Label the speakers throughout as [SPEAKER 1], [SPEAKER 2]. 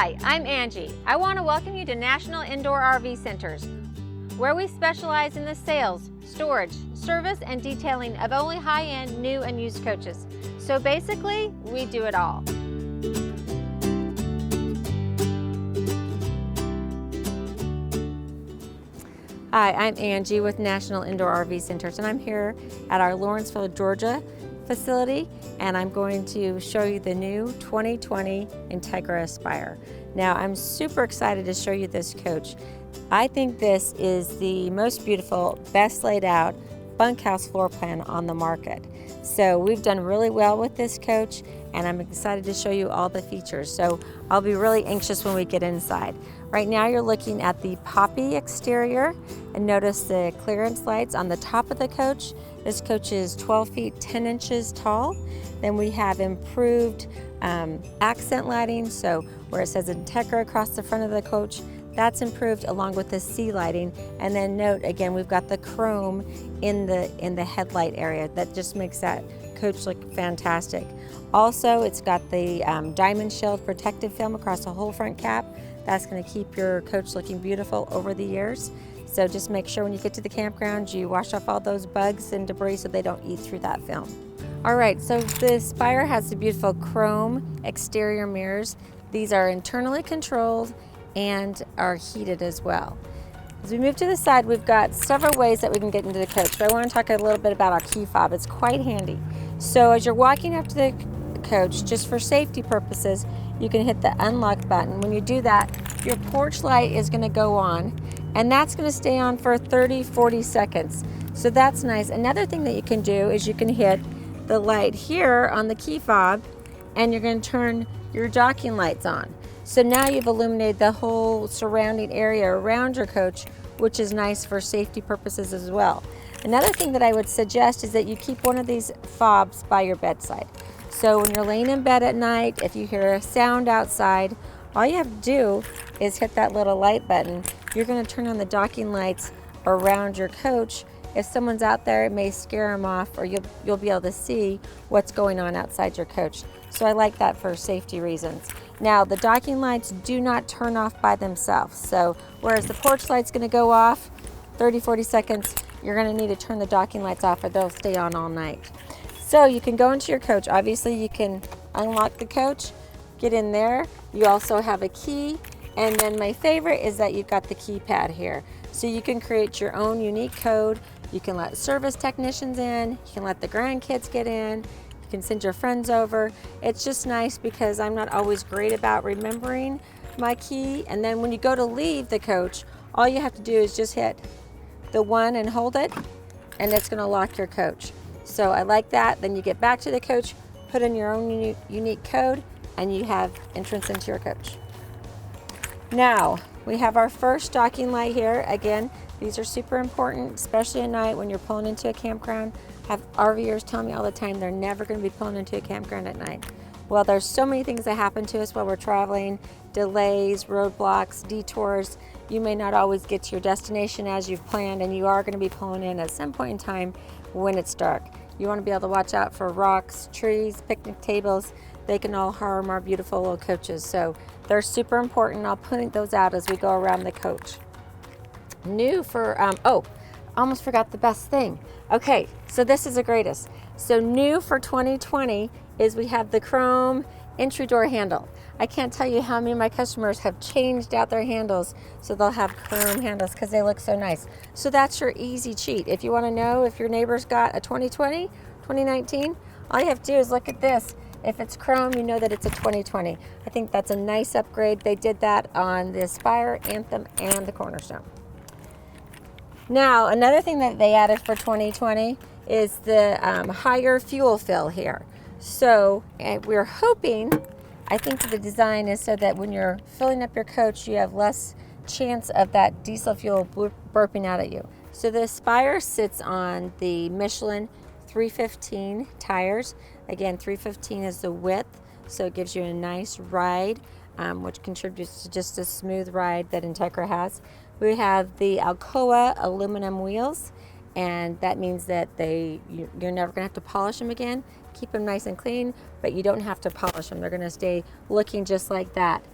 [SPEAKER 1] Hi, I'm Angie. I want to welcome you to National Indoor RV Centers, where we specialize in the sales, storage, service, and detailing of only high-end new and used coaches. So basically, we do it all. Hi, I'm Angie with National Indoor RV Centers, and I'm here at our Lawrenceville, Georgia facility, and I'm going to show you the new 2020 Entegra Aspire. Now, I'm super excited to show you this coach. I think this is the most beautiful, best laid out bunkhouse floor plan on the market. So we've done really well with this coach, and I'm excited to show you all the features. So I'll be really anxious when we get inside. Right now you're looking at the poppy exterior, and notice the clearance lights on the top of the coach. This coach is 12 feet 10 inches tall. Then we have improved accent lighting, so where it says Entegra across the front of the coach, that's improved, along with the sea lighting. And then note again, we've got the chrome in the headlight area. That just makes that coach look fantastic. Also, it's got the diamond shield protective film across the whole front cap. That's going to keep your coach looking beautiful over the years. So just make sure when you get to the campground, you wash off all those bugs and debris so they don't eat through that film. All right, so the Aspire has the beautiful chrome exterior mirrors. These are internally controlled and are heated as well. As we move to the side, we've got several ways that we can get into the coach, but I want to talk a little bit about our key fob. It's quite handy. So as you're walking up to the coach, just for safety purposes, you can hit the unlock button. When you do that, your porch light is going to go on, and that's going to stay on for 30-40 seconds. So that's nice. Another thing that you can do is you can hit the light here on the key fob, and you're going to turn your docking lights on. So now you've illuminated the whole surrounding area around your coach, which is nice for safety purposes as well. Another thing that I would suggest is that you keep one of these fobs by your bedside. So when you're laying in bed at night, if you hear a sound outside, all you have to do is hit that little light button. You're going to turn on the docking lights around your coach. If someone's out there, it may scare them off, or you'll be able to see what's going on outside your coach. So I like that for safety reasons. Now, the docking lights do not turn off by themselves. So whereas the porch light's going to go off 30-40 seconds, you're going to need to turn the docking lights off, or they'll stay on all night. So you can go into your coach. Obviously, you can unlock the coach, get in there. You also have a key, and then my favorite is that you've got the keypad here. So you can create your own unique code. You can let service technicians in. You can let the grandkids get in. You can send your friends over. It's just nice because I'm not always great about remembering my key. And then when you go to leave the coach, all you have to do is just hit the 1 and hold it, and it's going to lock your coach. So I like that. Then you get back to the coach, put in your own unique code, and you have entrance into your coach. Now, we have our first docking light here. Again, these are super important, especially at night when you're pulling into a campground. I have RVers tell me all the time they're never going to be pulling into a campground at night. Well, there's so many things that happen to us while we're traveling: delays, roadblocks, detours. You may not always get to your destination as you've planned, and you are going to be pulling in at some point in time when it's dark. You want to be able to watch out for rocks, trees, picnic tables. They can all harm our beautiful little coaches. So they're super important. I'll point those out as we go around the coach. New for, almost forgot the best thing. Okay, so this is the greatest. So new for 2020 is we have the chrome entry door handle. I can't tell you how many of my customers have changed out their handles so they'll have chrome handles because they look so nice. So that's your easy cheat. If you want to know if your neighbor's got a 2020, 2019, all you have to do is look at this. If it's chrome, you know that it's a 2020. I think that's a nice upgrade. They did that on the Aspire, Anthem, and the Cornerstone. Now, another thing that they added for 2020 is the higher fuel fill here. So we're hoping, I think the design is so that when you're filling up your coach, you have less chance of that diesel fuel burping out at you. So the Aspire sits on the Michelin 315 tires. Again, 315 is the width, so it gives you a nice ride, which contributes to just a smooth ride that Entegra has. We have the Alcoa aluminum wheels, and that means that you're never going to have to polish them again. Keep them nice and clean, but you don't have to polish them. They're going to stay looking just like that.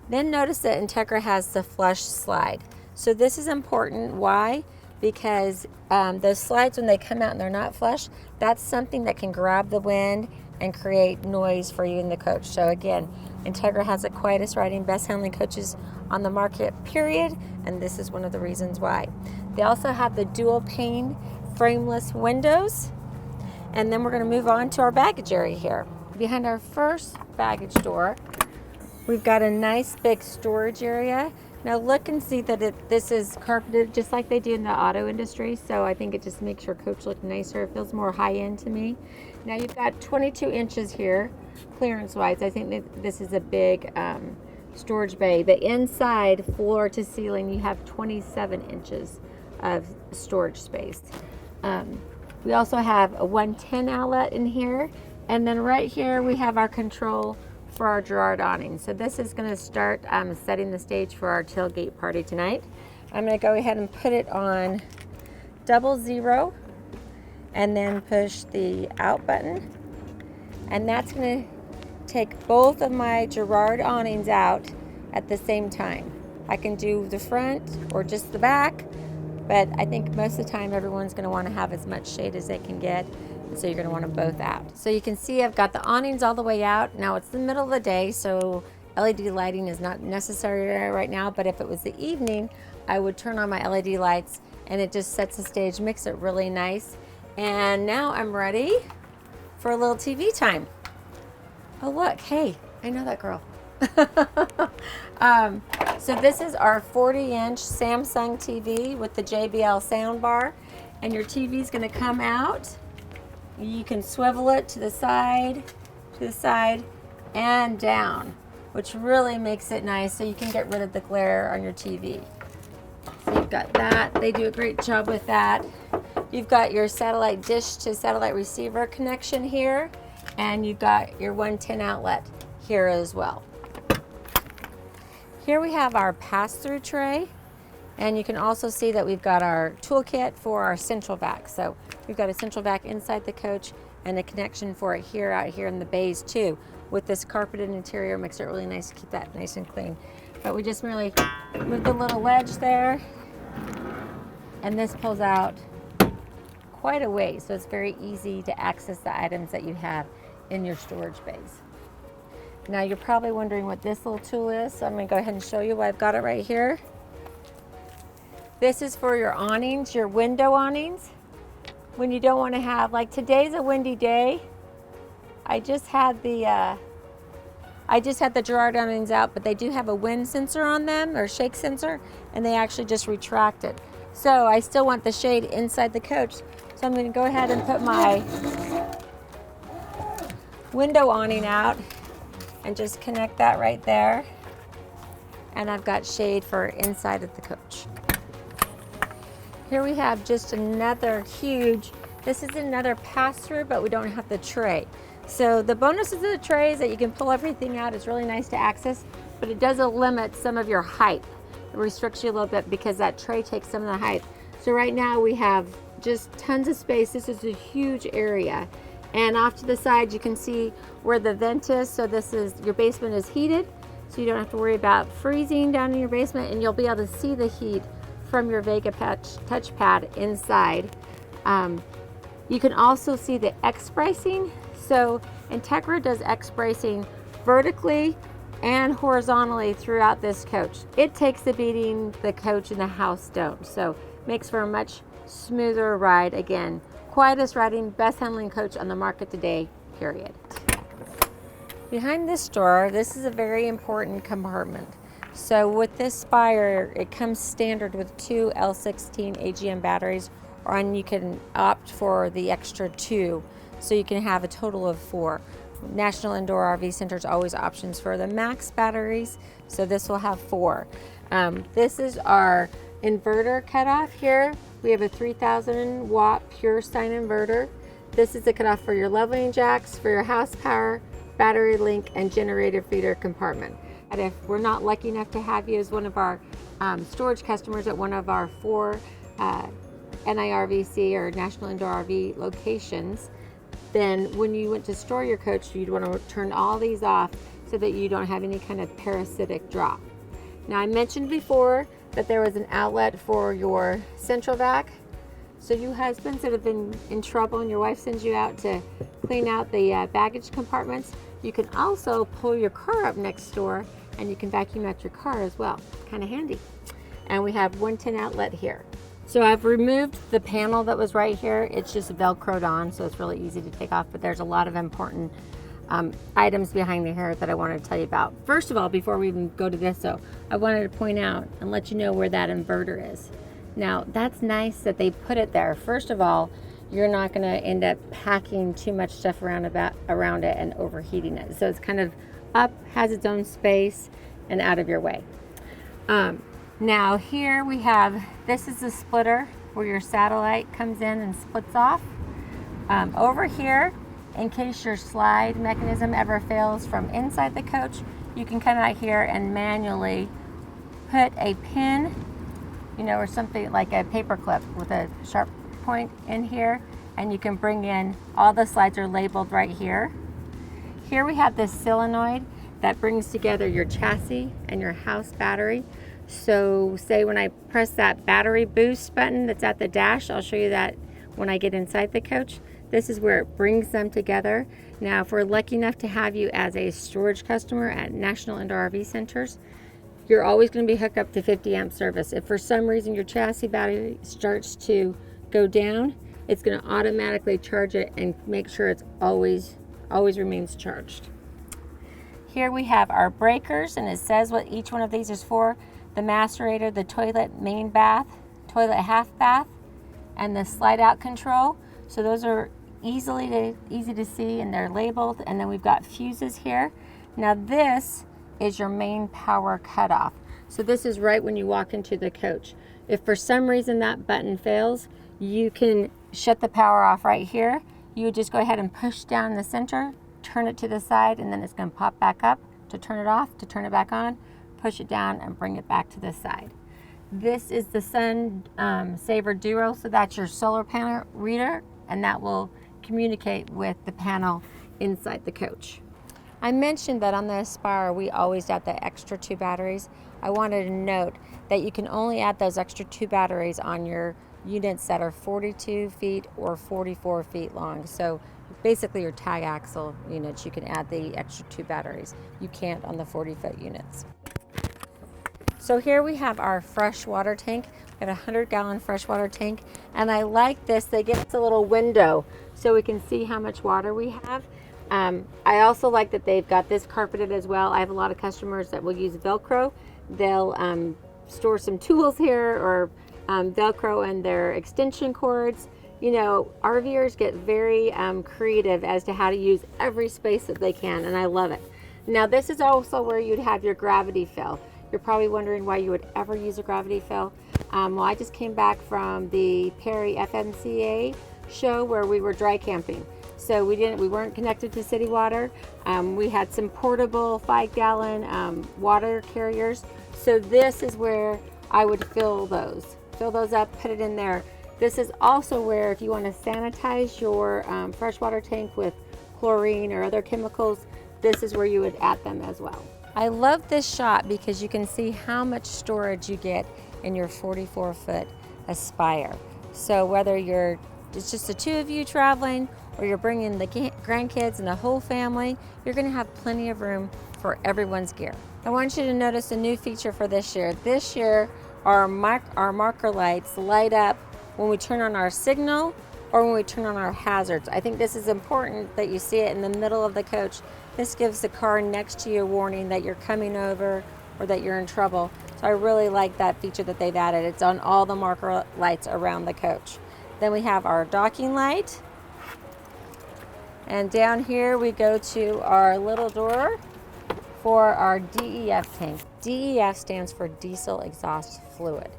[SPEAKER 1] Then notice that Entegra has the flush slide. So this is important. Why? Because those slides, when they come out and they're not flush, that's something that can grab the wind and create noise for you in the coach. So again, Entegra has the quietest riding, best handling coaches on the market, period, and this is one of the reasons why. They also have the dual pane frameless windows, and then we're going to move on to our baggage area here. Behind our first baggage door, we've got a nice big storage area. Now look and see that this is carpeted just like they do in the auto industry, so I think it just makes your coach look nicer. It feels more high-end to me. Now you've got 22 inches here, clearance-wise. I think that this is a big storage bay. The inside, floor to ceiling, you have 27 inches of storage space. We also have a 110 outlet in here, and then right here we have our control for our Girard awning. So this is going to start setting the stage for our tailgate party tonight. I'm going to go ahead and put it on 00 and then push the out button, and that's going to take both of my Girard awnings out at the same time. I can do the front or just the back, but I think most of the time everyone's going to want to have as much shade as they can get, and so you're going to want them both out. So you can see I've got the awnings all the way out. Now it's the middle of the day, so LED lighting is not necessary right now, but if it was the evening, I would turn on my LED lights, and it just sets the stage, makes it really nice. And now I'm ready for a little TV time. Oh look, hey, I know that girl. So this is our 40-inch Samsung TV with the JBL soundbar, and your TV is going to come out. You can swivel it to the side, and down, which really makes it nice, so you can get rid of the glare on your TV. So you've got that. They do a great job with that. You've got your satellite dish to satellite receiver connection here, and you've got your 110 outlet here as well. Here we have our pass-through tray, and you can also see that we've got our toolkit for our central vac. So we've got a central vac inside the coach and a connection for it here, out here in the bays too. With this carpeted interior, makes it really nice to keep that nice and clean. But we just merely move the little ledge there, and this pulls out quite a way, so it's very easy to access the items that you have in your storage bays. Now you're probably wondering what this little tool is, so I'm going to go ahead and show you why I've got it right here. This is for your awnings, your window awnings. When you don't want to have, like today's a windy day, I just had the Girard awnings out, but they do have a wind sensor on them, or shake sensor, and they actually just retract it. So I still want the shade inside the coach, so I'm going to go ahead and put my window awning out and just connect that right there, and I've got shade for inside of the coach. Here we have just another huge, this is another pass-through, but we don't have the tray. So the bonuses of the tray is that you can pull everything out. It's really nice to access, but it does limit some of your height. It restricts you a little bit because that tray takes some of the height. So right now we have just tons of space. This is a huge area. And off to the side, you can see where the vent is. So this is, your basement is heated, so you don't have to worry about freezing down in your basement, and you'll be able to see the heat from your Vega touchpad inside. You can also see the X bracing. So Entegra does X bracing vertically and horizontally throughout this coach. It takes the beating the coach and the house don't. So makes for a much smoother ride. Again, quietest riding, best handling coach on the market today, period. Behind this door, this is a very important compartment. So with this Aspire, it comes standard with 2 L16 AGM batteries, and you can opt for the extra 2, so you can have a total of 4. National Indoor RV Center's always options for the max batteries, so this will have 4. This is our inverter cutoff here. We have a 3,000 watt pure sine inverter. This is the cutoff for your leveling jacks, for your house power, battery link, and generator feeder compartment. And if we're not lucky enough to have you as one of our storage customers at one of our 4 NIRVC or National Indoor RV locations, then when you went to store your coach, you'd want to turn all these off so that you don't have any kind of parasitic drop. Now, I mentioned before that there was an outlet for your central vac. So you husbands that have been in trouble and your wife sends you out to clean out the baggage compartments, you can also pull your car up next door and you can vacuum out your car as well. Kind of handy. And we have 110 outlet here. So I've removed the panel that was right here. It's just Velcroed on, so it's really easy to take off, but there's a lot of important items behind the here that I wanted to tell you about. First of all, before we even go to this though, I wanted to point out and let you know where that inverter is. Now, that's nice that they put it there. First of all, you're not going to end up packing too much stuff around it and overheating it. So it's kind of up, has its own space, and out of your way. Now here we have, this is the splitter where your satellite comes in and splits off. Over here, in case your slide mechanism ever fails from inside the coach, you can come out here and manually put a pin, you know, or something like a paper clip with a sharp point in here, and you can bring in, all the slides are labeled right here. Here we have this solenoid that brings together your chassis and your house battery. So say when I press that battery boost button that's at the dash, I'll show you that when I get inside the coach. This is where it brings them together. Now, if we're lucky enough to have you as a storage customer at National Indoor RV Centers, you're always going to be hooked up to 50 amp service. If for some reason your chassis battery starts to go down, it's going to automatically charge it and make sure it's always remains charged. Here we have our breakers, and it says what each one of these is for. The macerator, the toilet main bath, toilet half bath, and the slide out control. So those are easy to see, and they're labeled. And then we've got fuses here. Now this is your main power cutoff. So this is right when you walk into the coach. If for some reason that button fails, you can shut the power off right here. You would just go ahead and push down the center, turn it to the side, and then it's going to pop back up to turn it off, to turn it back on, push it down, and bring it back to the side. This is the Sun Saver Duo, so that's your solar panel reader, and that will communicate with the panel inside the coach. I mentioned that on the Aspire we always add the extra 2 batteries. I wanted to note that you can only add those extra 2 batteries on your units that are 42 feet or 44 feet long. So basically your tag axle units, you can add the extra 2 batteries. You can't on the 40-foot units. So here we have our fresh water tank. We have a 100-gallon freshwater tank, and I like this. They give us a little window so we can see how much water we have. I also like that they've got this carpeted as well. I have a lot of customers that will use Velcro. They'll store some tools here, or Velcro and their extension cords. You know, RVers get very creative as to how to use every space that they can, and I love it. Now this is also where you'd have your gravity fill. You're probably wondering why you would ever use a gravity fill. Well, I just came back from the Perry FMCA show where we were dry camping. So we weren't connected to city water. We had some portable 5-gallon water carriers. So this is where I would fill those up, put it in there. This is also where if you want to sanitize your freshwater tank with chlorine or other chemicals, this is where you would add them as well. I love this shot because you can see how much storage you get in your 44-foot Aspire. So whether it's just the 2 of you traveling, or you're bringing the grandkids and the whole family, you're going to have plenty of room for everyone's gear. I want you to notice a new feature for this year. This year, our marker lights light up when we turn on our signal or when we turn on our hazards. I think this is important that you see it in the middle of the coach. This gives the car next to you a warning that you're coming over or that you're in trouble. So I really like that feature that they've added. It's on all the marker lights around the coach. Then we have our docking light. And down here we go to our little door for our DEF tank. DEF stands for diesel exhaust fluid.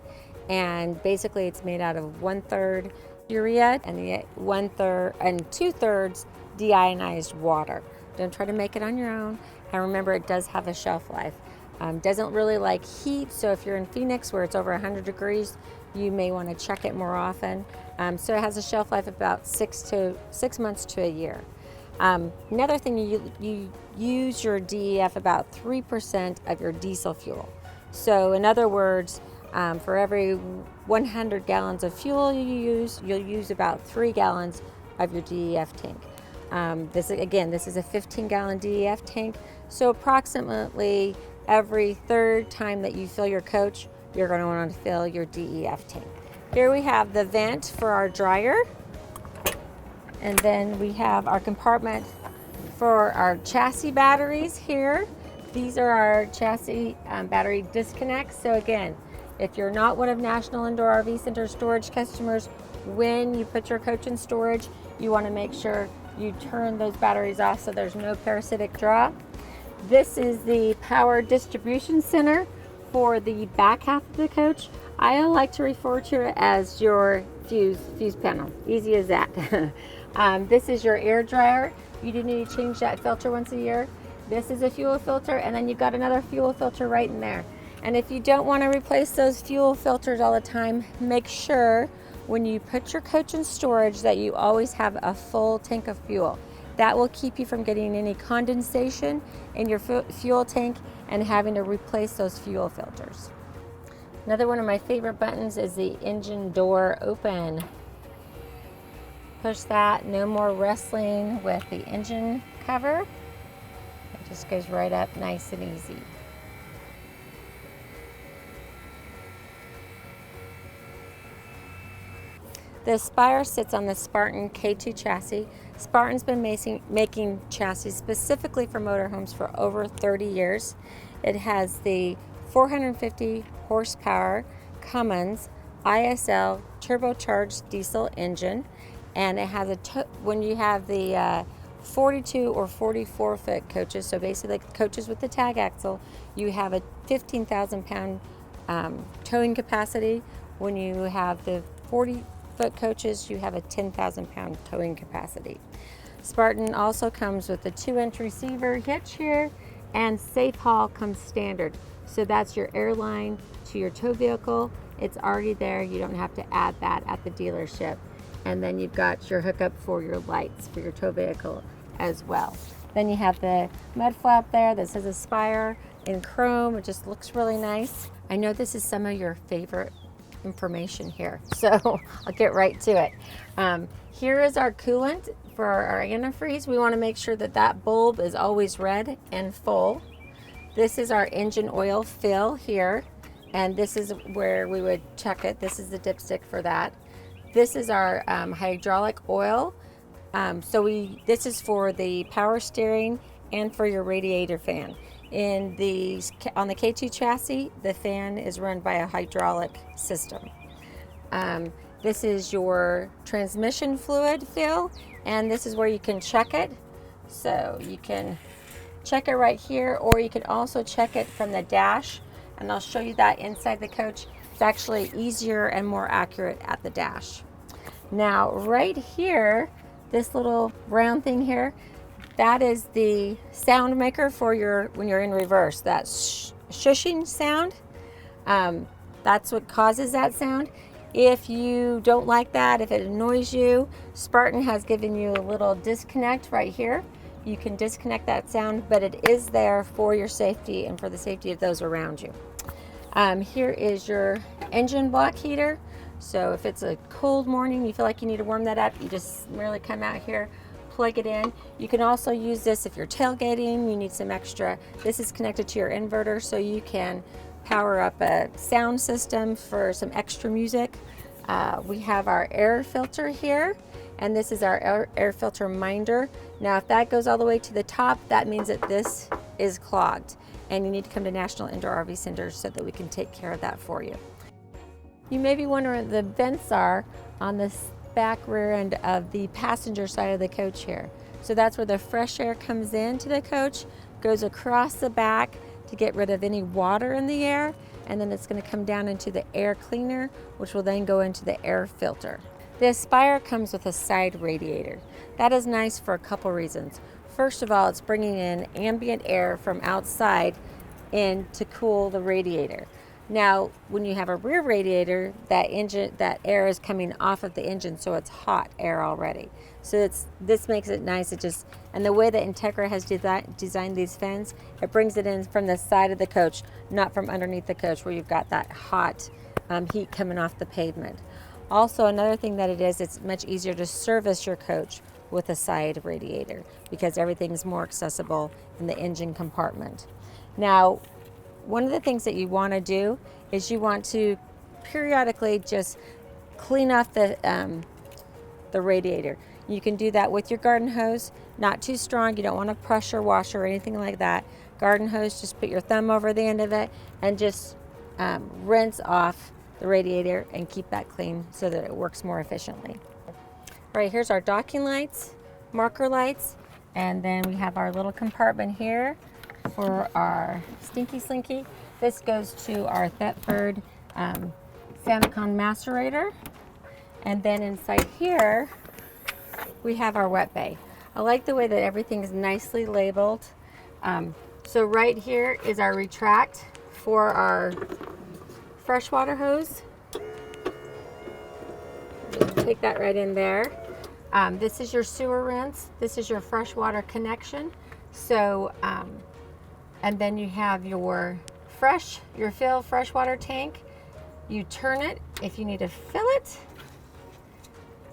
[SPEAKER 1] And basically it's made out of 1/3 urea and 2/3 deionized water. Don't try to make it on your own. And remember, it does have a shelf life. Doesn't really like heat, so if you're in Phoenix where it's over 100 degrees, you may want to check it more often. So it has a shelf life of about 6 months to a year. Another thing, you use your DEF about 3% of your diesel fuel. So in other words, for every 100 gallons of fuel you'll use about 3 gallons of your DEF tank. This is a 15-gallon DEF tank, so approximately every third time that you fill your coach, you're going to want to fill your DEF tank. Here we have the vent for our dryer, and then we have our compartment for our chassis batteries here. These are our chassis battery disconnects. So again, if you're not one of National Indoor RV Center storage customers, when you put your coach in storage, you want to make sure you turn those batteries off so there's no parasitic draw. This is the power distribution center for the back half of the coach. I like to refer to it as your fuse panel. Easy as that. This is your air dryer. You do need to change that filter once a year. This is a fuel filter, and then you've got another fuel filter right in there. And if you don't want to replace those fuel filters all the time, make sure when you put your coach in storage that you always have a full tank of fuel. That will keep you from getting any condensation in your fuel tank and having to replace those fuel filters. Another one of my favorite buttons is the engine door open. Push that, no more wrestling with the engine cover. It just goes right up nice and easy. The Aspire sits on the Spartan K2 chassis. Spartan's been making chassis specifically for motorhomes for over 30 years. It has the 450 horsepower Cummins ISL turbocharged diesel engine, and it has when you have the 42 or 44 foot coaches, so basically coaches with the tag axle, you have a 15,000 pound towing capacity. When you have the 40 foot coaches, you have a 10,000 pound towing capacity. Spartan also comes with a 2-inch receiver hitch here, and safe haul comes standard. So that's your airline to your tow vehicle. It's already there. You don't have to add that at the dealership. And then you've got your hookup for your lights for your tow vehicle as well. Then you have the mud flap there that says Aspire in chrome. It just looks really nice. I know this is some of your favorite information here, so I'll get right to it. Here is our coolant for our antifreeze. We want to make sure that that bulb is always red and full. This is our engine oil fill here, and this is where we would check it. This is the dipstick for that. This is our hydraulic oil. This is for the power steering and for your radiator fan. On the K2 chassis, the fan is run by a hydraulic system. This is your transmission fluid fill, and this is where you can check it. So you can check it right here, or you can also check it from the dash, and I'll show you that inside the coach. It's actually easier and more accurate at the dash. Now right here, this little round thing here, that is the sound maker for when you're in reverse, that shushing sound. That's what causes that sound. If you don't like that, if it annoys you, Spartan has given you a little disconnect right here. You can disconnect that sound, but it is there for your safety and for the safety of those around you. Here is your engine block heater. So if it's a cold morning, you feel like you need to warm that up, you just merely come out here, plug it in. You can also use this if you're tailgating, you need some extra. This is connected to your inverter, so you can power up a sound system for some extra music. We have our air filter here, and this is our air filter minder. Now if that goes all the way to the top, that means that this is clogged, and you need to come to National Indoor RV Center so that we can take care of that for you. You may be wondering what the vents are on this back rear end of the passenger side of the coach here. So that's where the fresh air comes into the coach, goes across the back to get rid of any water in the air, and then it's going to come down into the air cleaner, which will then go into the air filter. The Aspire comes with a side radiator. That is nice for a couple reasons. First of all, it's bringing in ambient air from outside in to cool the radiator. Now, when you have a rear radiator, that air is coming off of the engine, so it's hot air already. So this makes it nice. And the way that Entegra has designed these fans, it brings it in from the side of the coach, not from underneath the coach where you've got that hot heat coming off the pavement. Also, another thing that it is, it's much easier to service your coach with a side radiator because everything's more accessible in the engine compartment. Now, one of the things that you want to do is you want to periodically just clean off the radiator. You can do that with your garden hose, not too strong. You don't want to pressure wash or anything like that. Garden hose, just put your thumb over the end of it and just rinse off the radiator and keep that clean so that it works more efficiently. All right, here's our docking lights, marker lights, and then we have our little compartment here for our Stinky Slinky. This goes to our Thetford Sanacon macerator. And then inside here, we have our wet bay. I like the way that everything is nicely labeled. So right here is our retract for our freshwater hose. Just take that right in there. This is your sewer rinse. This is your freshwater connection. So, and then you have your fill freshwater tank. You turn it if you need to fill it.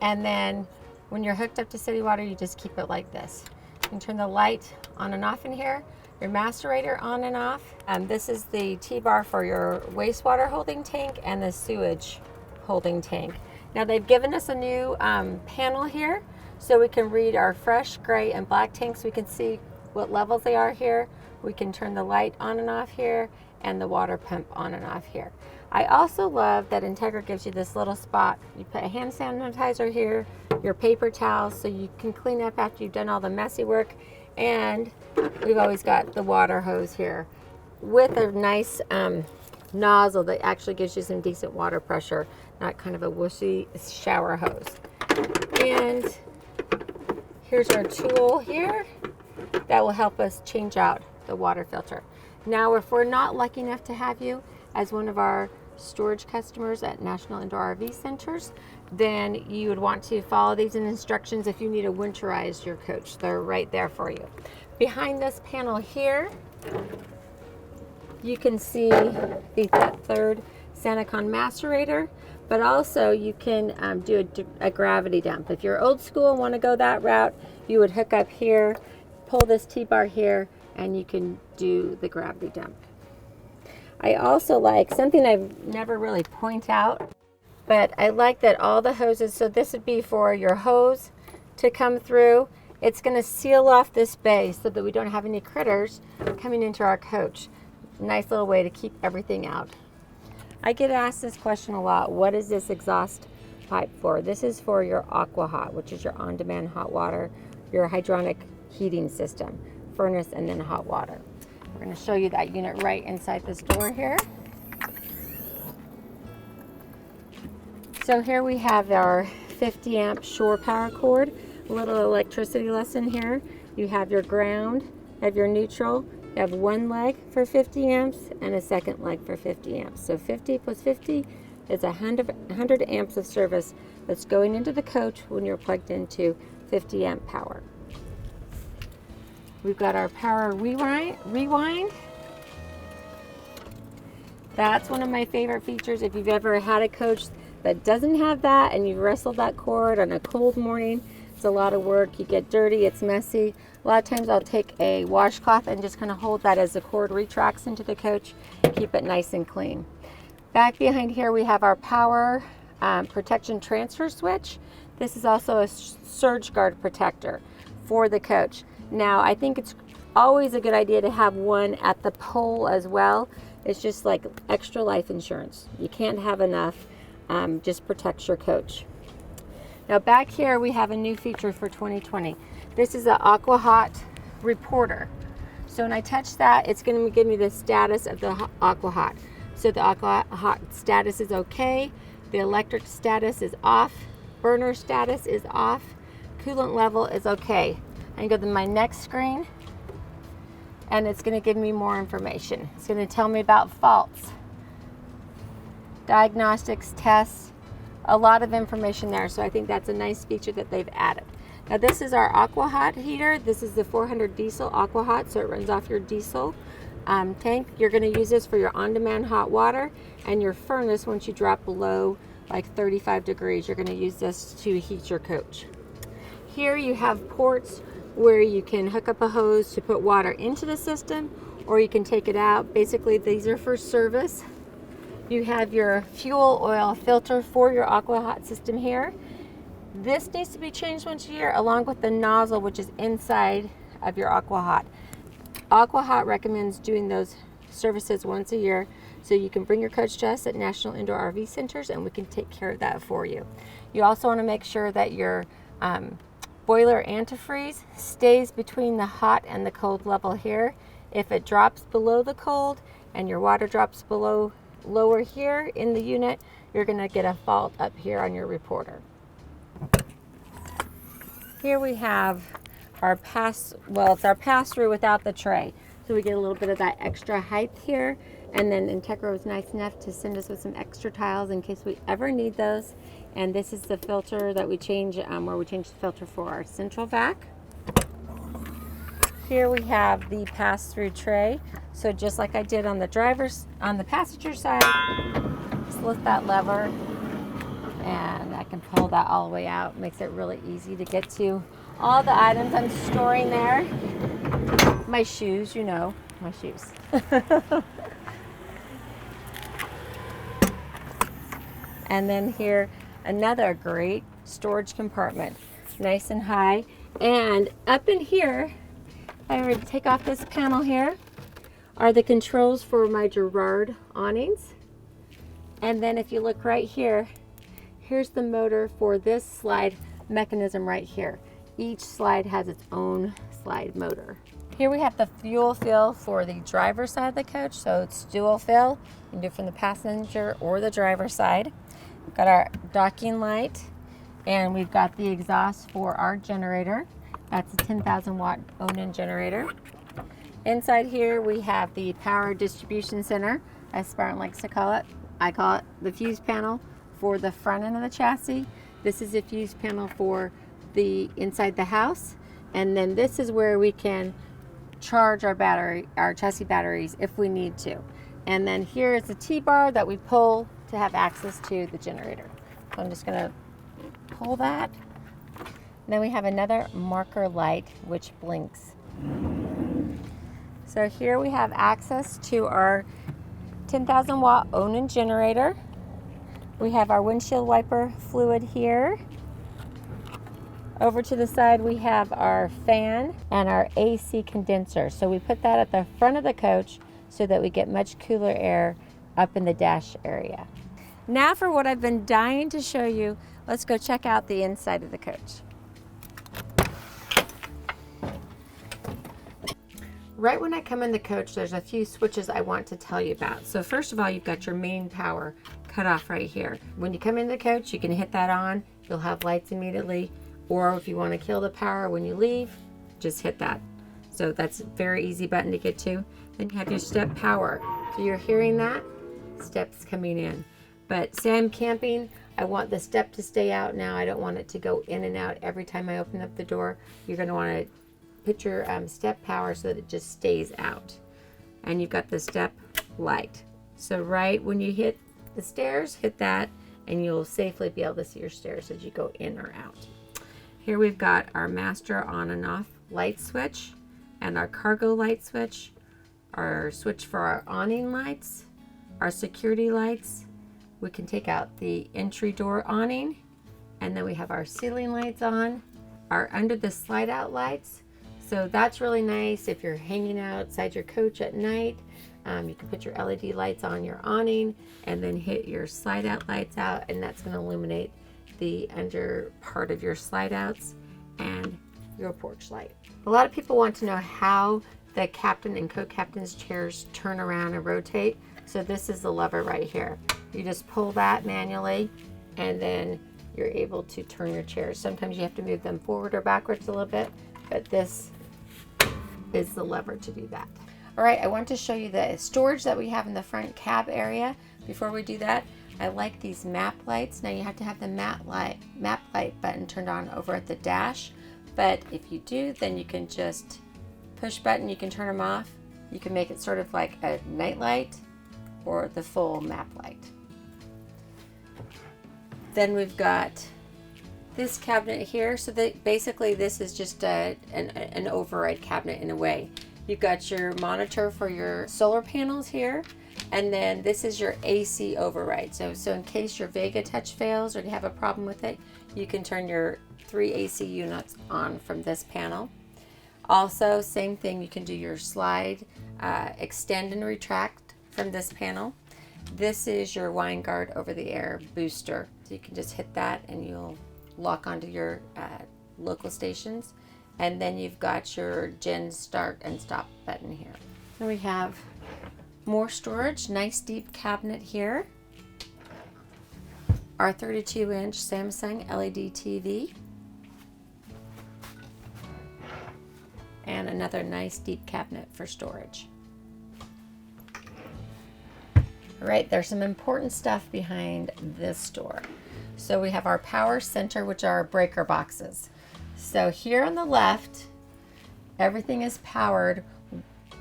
[SPEAKER 1] And then when you're hooked up to city water, you just keep it like this. You can turn the light on and off in here, your macerator on and off. This is the T-bar for your wastewater holding tank and the sewage holding tank. Now they've given us a new panel here so we can read our fresh, gray, and black tanks. We can see what levels they are here. We can turn the light on and off here and the water pump on and off here. I also love that Entegra gives you this little spot. You put a hand sanitizer here, your paper towels, so you can clean up after you've done all the messy work. And we've always got the water hose here with a nice nozzle that actually gives you some decent water pressure, not kind of a whooshy shower hose. And here's our tool here that will help us change out the water filter. Now, if we're not lucky enough to have you as one of our storage customers at National Indoor RV Centers, then you would want to follow these instructions if you need to winterize your coach. They're right there for you. Behind this panel here, you can see the Thetford Sanacon macerator, but also you can do a gravity dump. If you're old school and want to go that route, you would hook up here, pull this T-bar here, and you can do the gravity dump. I also like something I've never really point out, but I like that all the hoses, so this would be for your hose to come through. It's going to seal off this bay so that we don't have any critters coming into our coach. Nice little way to keep everything out. I get asked this question a lot. What is this exhaust pipe for? This is for your aqua hot, which is your on-demand hot water, your hydronic heating system, furnace, and then hot water. We're going to show you that unit right inside this door here. So here we have our 50 amp shore power cord. A little electricity lesson here. You have your ground, you have your neutral, you have one leg for 50 amps and a second leg for 50 amps. So 50 plus 50 is 100 amps of service that's going into the coach when you're plugged into 50 amp power. We've got our power rewind. That's one of my favorite features. If you've ever had a coach that doesn't have that and you've wrestled that cord on a cold morning, it's a lot of work. You get dirty, it's messy. A lot of times I'll take a washcloth and just kind of hold that as the cord retracts into the coach, keep it nice and clean. Back behind here we have our power protection transfer switch. This is also a surge guard protector for the coach. Now, I think it's always a good idea to have one at the pole as well. It's just like extra life insurance. You can't have enough, just protects your coach. Now back here we have a new feature for 2020. This is an Aqua Hot reporter. So when I touch that, it's going to give me the status of the Aqua Hot. So the Aqua Hot status is okay, the electric status is off, burner status is off, coolant level is okay. I can go to my next screen and it's going to give me more information. It's going to tell me about faults. diagnostics, tests, a lot of information there. So I think that's a nice feature that they've added. Now this is our Aqua Hot heater. This is the 400 diesel Aqua Hot, so it runs off your diesel tank. You're going to use this for your on-demand hot water and your furnace. Once you drop below like 35 degrees, you're going to use this to heat your coach. Here you have ports where you can hook up a hose to put water into the system, or you can take it out. Basically, these are for service. You have your fuel oil filter for your Aqua Hot system here. This needs to be changed once a year, along with the nozzle, which is inside of your Aqua Hot. Aqua Hot recommends doing those services once a year, so you can bring your coach to us at National Indoor RV Centers and we can take care of that for you. You also want to make sure that your boiler antifreeze stays between the hot and the cold level here. If it drops below the cold and your water drops below lower here in the unit, you're going to get a fault up here on your reporter. Here we have our it's our pass-through without the tray. So we get a little bit of that extra height here. And then Entegra was nice enough to send us with some extra tiles in case we ever need those. And this is the filter that we change, where we change the filter for our central vac. Here we have the pass-through tray. So just like I did on the passenger side, just lift that lever and I can pull that all the way out. Makes it really easy to get to all the items I'm storing there. My shoes, you know, my shoes. And then here, another great storage compartment, nice and high. And up in here, if I were to take off this panel here, are the controls for my Girard awnings. And then if you look right here, here's the motor for this slide mechanism right here. Each slide has its own slide motor. Here we have the fuel fill for the driver's side of the coach, so it's dual fill. You can do it from the passenger or the driver's side. We've got our docking light, and we've got the exhaust for our generator. That's a 10,000 watt Onan generator. Inside here we have the power distribution center, as Spartan likes to call it. I call it the fuse panel for the front end of the chassis. This is a fuse panel for the inside the house, and then this is where we can charge our chassis batteries if we need to. And then here is the T-bar that we pull to have access to the generator. So I'm just gonna pull that. And then we have another marker light which blinks. So here we have access to our 10,000 watt Onan generator. We have our windshield wiper fluid here. Over to the side we have our fan and our AC condenser. So we put that at the front of the coach so that we get much cooler air up in the dash area. Now for what I've been dying to show you, let's go check out the inside of the coach. Right when I come in the coach, there's a few switches I want to tell you about. So first of all, you've got your main power cut off right here. When you come in the coach, you can hit that on. You'll have lights immediately. Or if you want to kill the power when you leave, just hit that. So that's a very easy button to get to. Then you have your step power. So you're hearing that, steps coming in. But say I'm camping, I want the step to stay out now. I don't want it to go in and out every time I open up the door. You're going to want to put your step power so that it just stays out. And you've got the step light. So right when you hit the stairs, hit that, and you'll safely be able to see your stairs as you go in or out. Here we've got our master on and off light switch and our cargo light switch, our switch for our awning lights, our security lights. We can take out the entry door awning, and then we have our ceiling lights on, our under the slide out lights. So that's really nice if you're hanging outside your coach at night. You can put your LED lights on your awning and then hit your slide out lights out, and that's going to illuminate the under part of your slide outs and your porch light. A lot of people want to know how the captain and co-captain's chairs turn around and rotate. So this is the lever right here. You just pull that manually and then you're able to turn your chairs. Sometimes you have to move them forward or backwards a little bit, but this is the lever to do that. All right, I want to show you the storage that we have in the front cab area. Before we do that, I like these map lights. Now you have to have the map light button turned on over at the dash, but if you do, then you can just push button, you can turn them off. You can make it sort of like a night light or the full map light. Then we've got this cabinet here. So that basically this is just an override cabinet in a way. You've got your monitor for your solar panels here, and then this is your AC override. So in case your Vega touch fails or you have a problem with it, you can turn your 3 AC units on from this panel. Also, same thing, you can do your slide, extend and retract from this panel. This is your wine guard over the air booster. So you can just hit that and you'll lock onto your local stations. And then you've got your gen start and stop button here. Then we have more storage, nice deep cabinet here. Our 32-inch Samsung LED TV. And another nice deep cabinet for storage. All right, there's some important stuff behind this door. So we have our power center, which are our breaker boxes. So here on the left, everything is powered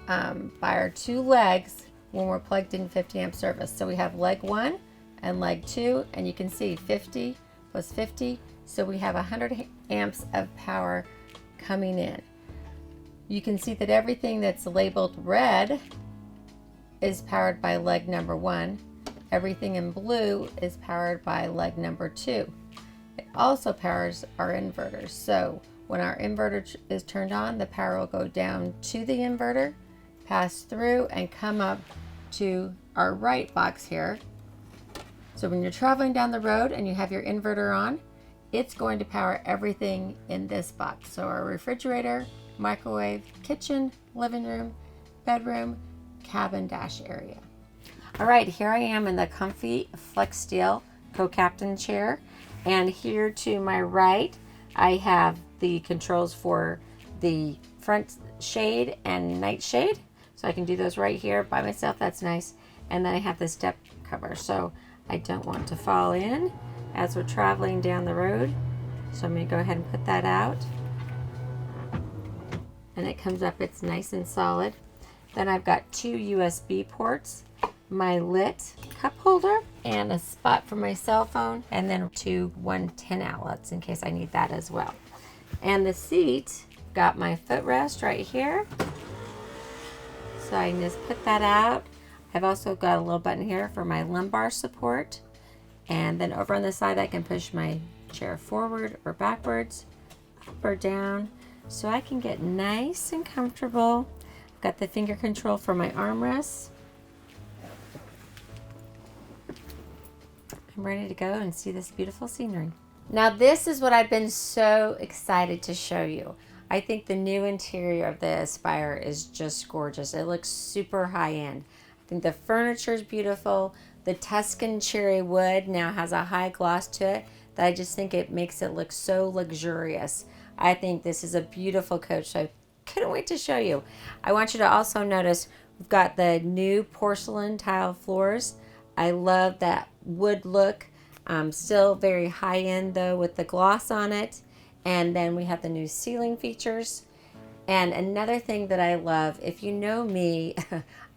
[SPEAKER 1] by our 2 legs when we're plugged in 50 amp service. So we have leg 1 and leg 2, and you can see 50 plus 50. So we have 100 amps of power coming in. You can see that everything that's labeled red is powered by leg number 1. Everything in blue is powered by leg number 2. It also powers our inverters. So when our inverter is turned on, the power will go down to the inverter, pass through, and come up to our right box here. So when you're traveling down the road and you have your inverter on, it's going to power everything in this box. So our refrigerator, microwave, kitchen, living room, bedroom, cabin dash area. All right, here I am in the comfy Flex Steel co-captain chair, and here to my right I have the controls for the front shade and night shade, so I can do those right here by myself. That's nice. And then I have the step cover, so I don't want to fall in as we're traveling down the road. So I'm going to go ahead and put that out, and it comes up, it's nice and solid. Then I've got 2 USB ports, my lit cup holder, and a spot for my cell phone, and then 2 110 outlets in case I need that as well. And the seat, got my footrest right here, so I can just put that out. I've also got a little button here for my lumbar support, and then over on the side I can push my chair forward or backwards, up or down, so I can get nice and comfortable. I've got the finger control for my armrests. I'm ready to go and see this beautiful scenery. Now this is what I've been so excited to show you. I think the new interior of the Aspire is just gorgeous. It looks super high-end. I think the furniture is beautiful. The Tuscan cherry wood now has a high gloss to it that I just think it makes it look so luxurious. I think this is a beautiful coach, so I couldn't wait to show you. I want you to also notice we've got the new porcelain tile floors. I love that wood look. Still very high-end though with the gloss on it. And then we have the new ceiling features. And another thing that I love, if you know me,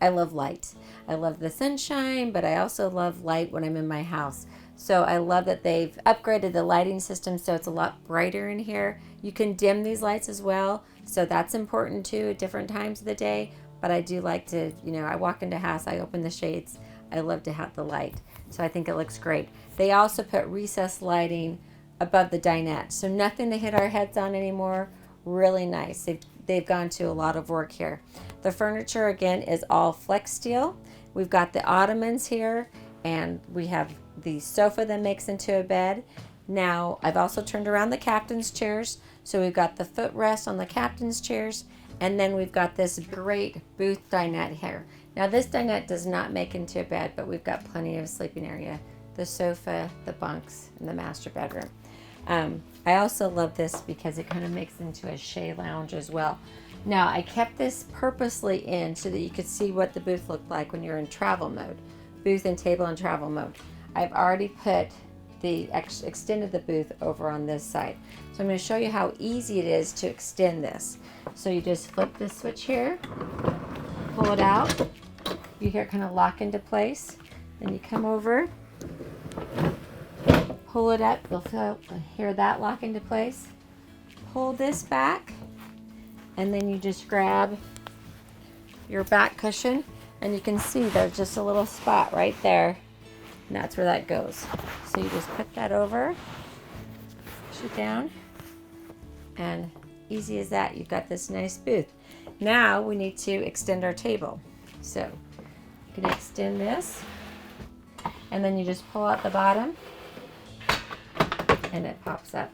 [SPEAKER 1] I love light. I love the sunshine, but I also love light when I'm in my house. So I love that they've upgraded the lighting system so it's a lot brighter in here. You can dim these lights as well, so that's important too at different times of the day. But I do like to, I walk into a house, I open the shades. I love to have the light. So I think it looks great. They also put recessed lighting above the dinette, so nothing to hit our heads on anymore. Really nice. They've gone to a lot of work here. The furniture again is all flex steel. We've got the ottomans here, and we have the sofa that makes into a bed. Now I've also turned around the captain's chairs, so we've got the footrest on the captain's chairs, and then we've got this great booth dinette here. Now this dinette does not make into a bed, but we've got plenty of sleeping area. The sofa, the bunks, and the master bedroom. I also love this because it kind of makes into a shea lounge as well. Now I kept this purposely in so that you could see what the booth looked like when you're in travel mode. Booth and table and travel mode. I've already put extended the booth over on this side. So I'm going to show you how easy it is to extend this. So you just flip this switch here, pull it out, you hear it kind of lock into place, then you come over, pull it up, you'll hear that lock into place, pull this back, and then you just grab your back cushion, and you can see there's just a little spot right there, and that's where that goes. So you just put that over, push it down, and easy as that, you've got this nice booth. Now we need to extend our table. So you can extend this, and then you just pull out the bottom, and it pops up.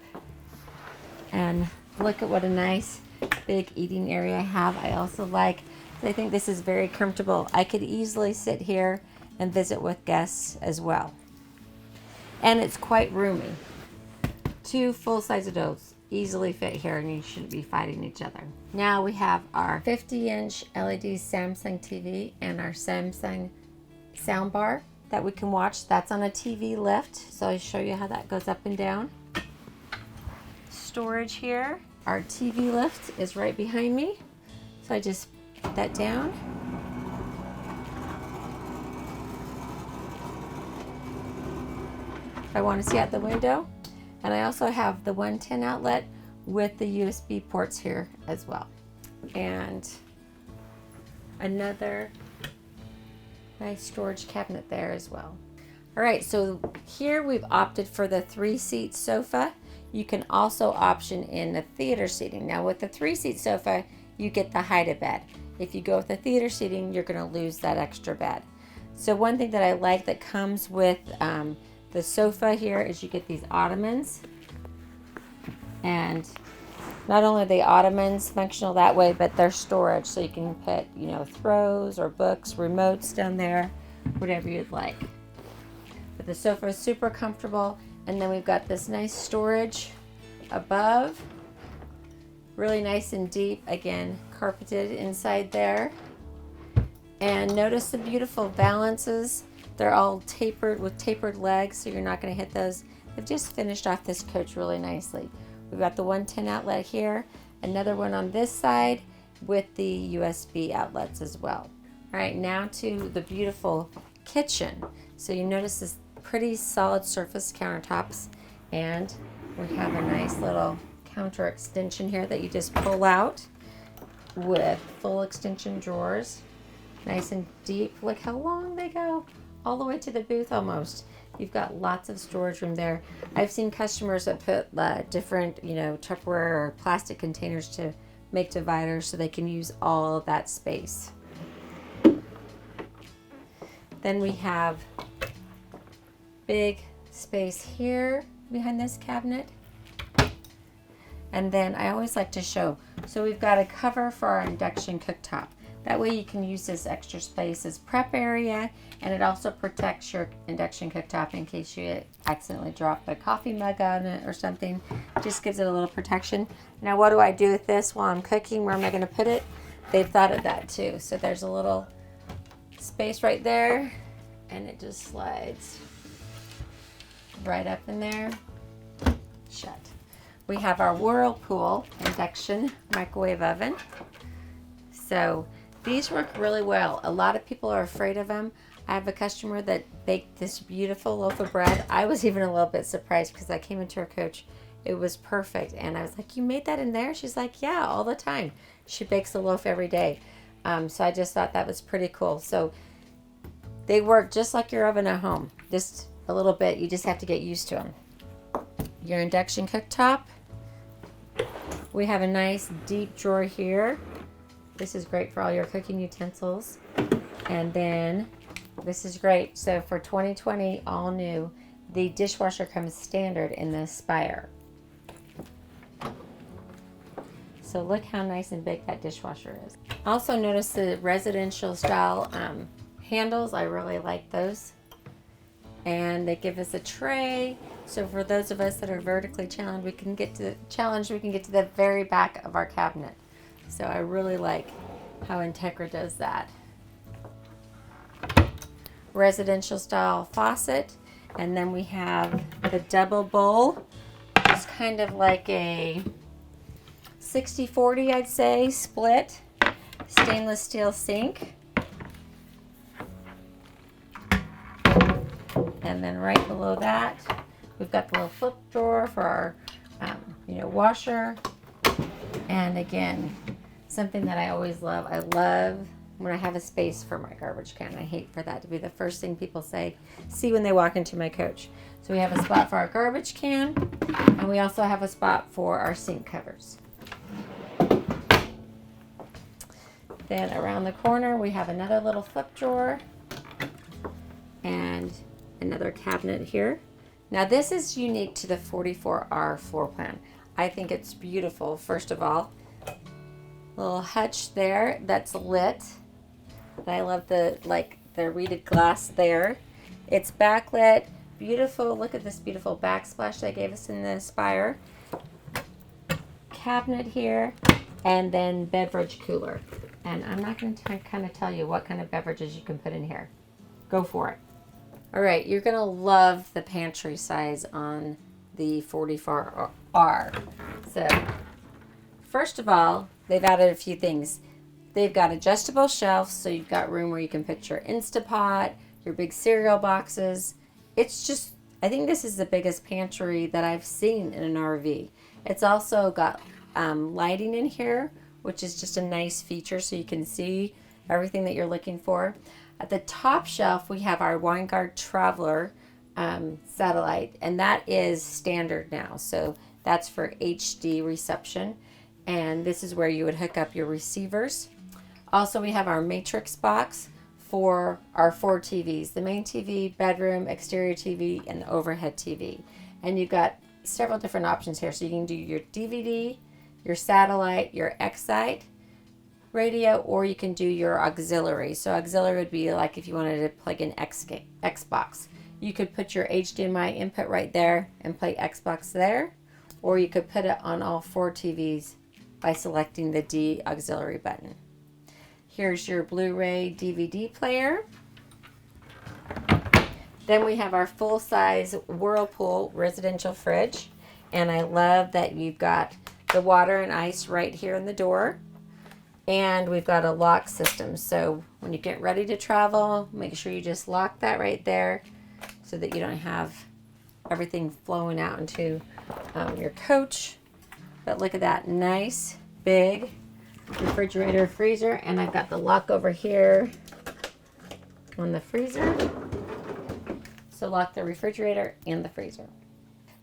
[SPEAKER 1] And look at what a nice big eating area I have. I also I think this is very comfortable. I could easily sit here and visit with guests as well. And it's quite roomy. 2 full-size adults easily fit here, and you shouldn't be fighting each other. Now we have our 50-inch LED Samsung TV and our Samsung soundbar that we can watch. That's on a TV lift, so I'll show you how that goes up and down. Storage here. Our TV lift is right behind me, so I just put that down. I want to see out the window. And I also have the 110 outlet with the USB ports here as well. And another nice storage cabinet there as well. All right, so here we've opted for the 3-seat sofa. You can also option in the theater seating. Now with the 3-seat sofa, you get the height of bed. If you go with the theater seating, you're gonna lose that extra bed. So one thing that I like that comes with the sofa here is you get these ottomans, and not only are the ottomans functional that way, but they're storage, so you can put, you know, throws or books, remotes down there, whatever you'd like. But the sofa is super comfortable, and then we've got this nice storage above, really nice and deep, again carpeted inside there. And notice the beautiful valances. They're all tapered with tapered legs, so you're not going to hit those. They've just finished off this coach really nicely. We've got the 110 outlet here, another one on this side with the USB outlets as well. All right, now to the beautiful kitchen. So you notice this pretty solid surface countertops, and we have a nice little counter extension here that you just pull out with full extension drawers. Nice and deep. Look how long they go. All the way to the booth almost. You've got lots of storage room there. I've seen customers that put different, you know, Tupperware or plastic containers to make dividers so they can use all of that space. Then we have big space here behind this cabinet. And then I always like to show, so we've got a cover for our induction cooktop. That way you can use this extra space as prep area, and it also protects your induction cooktop in case you accidentally drop a coffee mug on it or something. It just gives it a little protection. Now what do I do with this while I'm cooking? Where am I going to put it? They've thought of that too. So there's a little space right there, and it just slides right up in there, shut. We have our Whirlpool induction microwave oven. So these work really well. A lot of people are afraid of them. I have a customer that baked this beautiful loaf of bread. I was even a little bit surprised because I came into her coach. It was perfect. And I was like, you made that in there? She's like, yeah, all the time. She bakes a loaf every day. So I just thought that was pretty cool. So they work just like your oven at home. Just a little bit. You just have to get used to them. Your induction cooktop. We have a nice deep drawer here. This is great for all your cooking utensils. And then this is great. So for 2020, all new, the dishwasher comes standard in the Aspire. So look how nice and big that dishwasher is. Also notice the residential style handles. I really like those. And they give us a tray. So for those of us that are vertically challenged, we can get to the very back of our cabinet. So I really like how Entegra does that. Residential style faucet. And then we have the double bowl. It's kind of like a 60-40, I'd say, split. Stainless steel sink. And then right below that, we've got the little flip drawer for our, washer. And again, something that I always love. I love when I have a space for my garbage can. I hate for that to be the first thing people see when they walk into my coach. So we have a spot for our garbage can, and we also have a spot for our sink covers. Then around the corner, we have another little flip drawer and another cabinet here. Now this is unique to the 44R floor plan. I think it's beautiful. First of all, little hutch there that's lit. I love the reeded glass there. It's backlit, beautiful. Look at this beautiful backsplash they gave us in the Aspire. Cabinet here, and then beverage cooler. And I'm not going to kind of tell you what kind of beverages you can put in here. Go for it. All right, you're going to love the pantry size on the 44R. So, first of all, they've added a few things. They've got adjustable shelves, so you've got room where you can put your Instapot, your big cereal boxes. It's just, I think this is the biggest pantry that I've seen in an RV. It's also got lighting in here, which is just a nice feature so you can see everything that you're looking for. At the top shelf, we have our Winegard Traveler satellite, and that is standard now. So that's for HD reception. And this is where you would hook up your receivers. Also, we have our matrix box for our 4 TVs, the main TV, bedroom, exterior TV, and the overhead TV. And you've got several different options here. So you can do your DVD, your satellite, your Excite radio, or you can do your auxiliary. So auxiliary would be like if you wanted to plug in Xbox. You could put your HDMI input right there and play Xbox there, or you could put it on all 4 TVs by selecting the D auxiliary button. Here's your Blu-ray DVD player. Then we have our full-size Whirlpool residential fridge, and I love that you've got the water and ice right here in the door, and we've got a lock system. So when you get ready to travel, make sure you just lock that right there so that you don't have everything flowing out into your coach. But look at that nice big refrigerator freezer, and I've got the lock over here on the freezer. So lock the refrigerator and the freezer.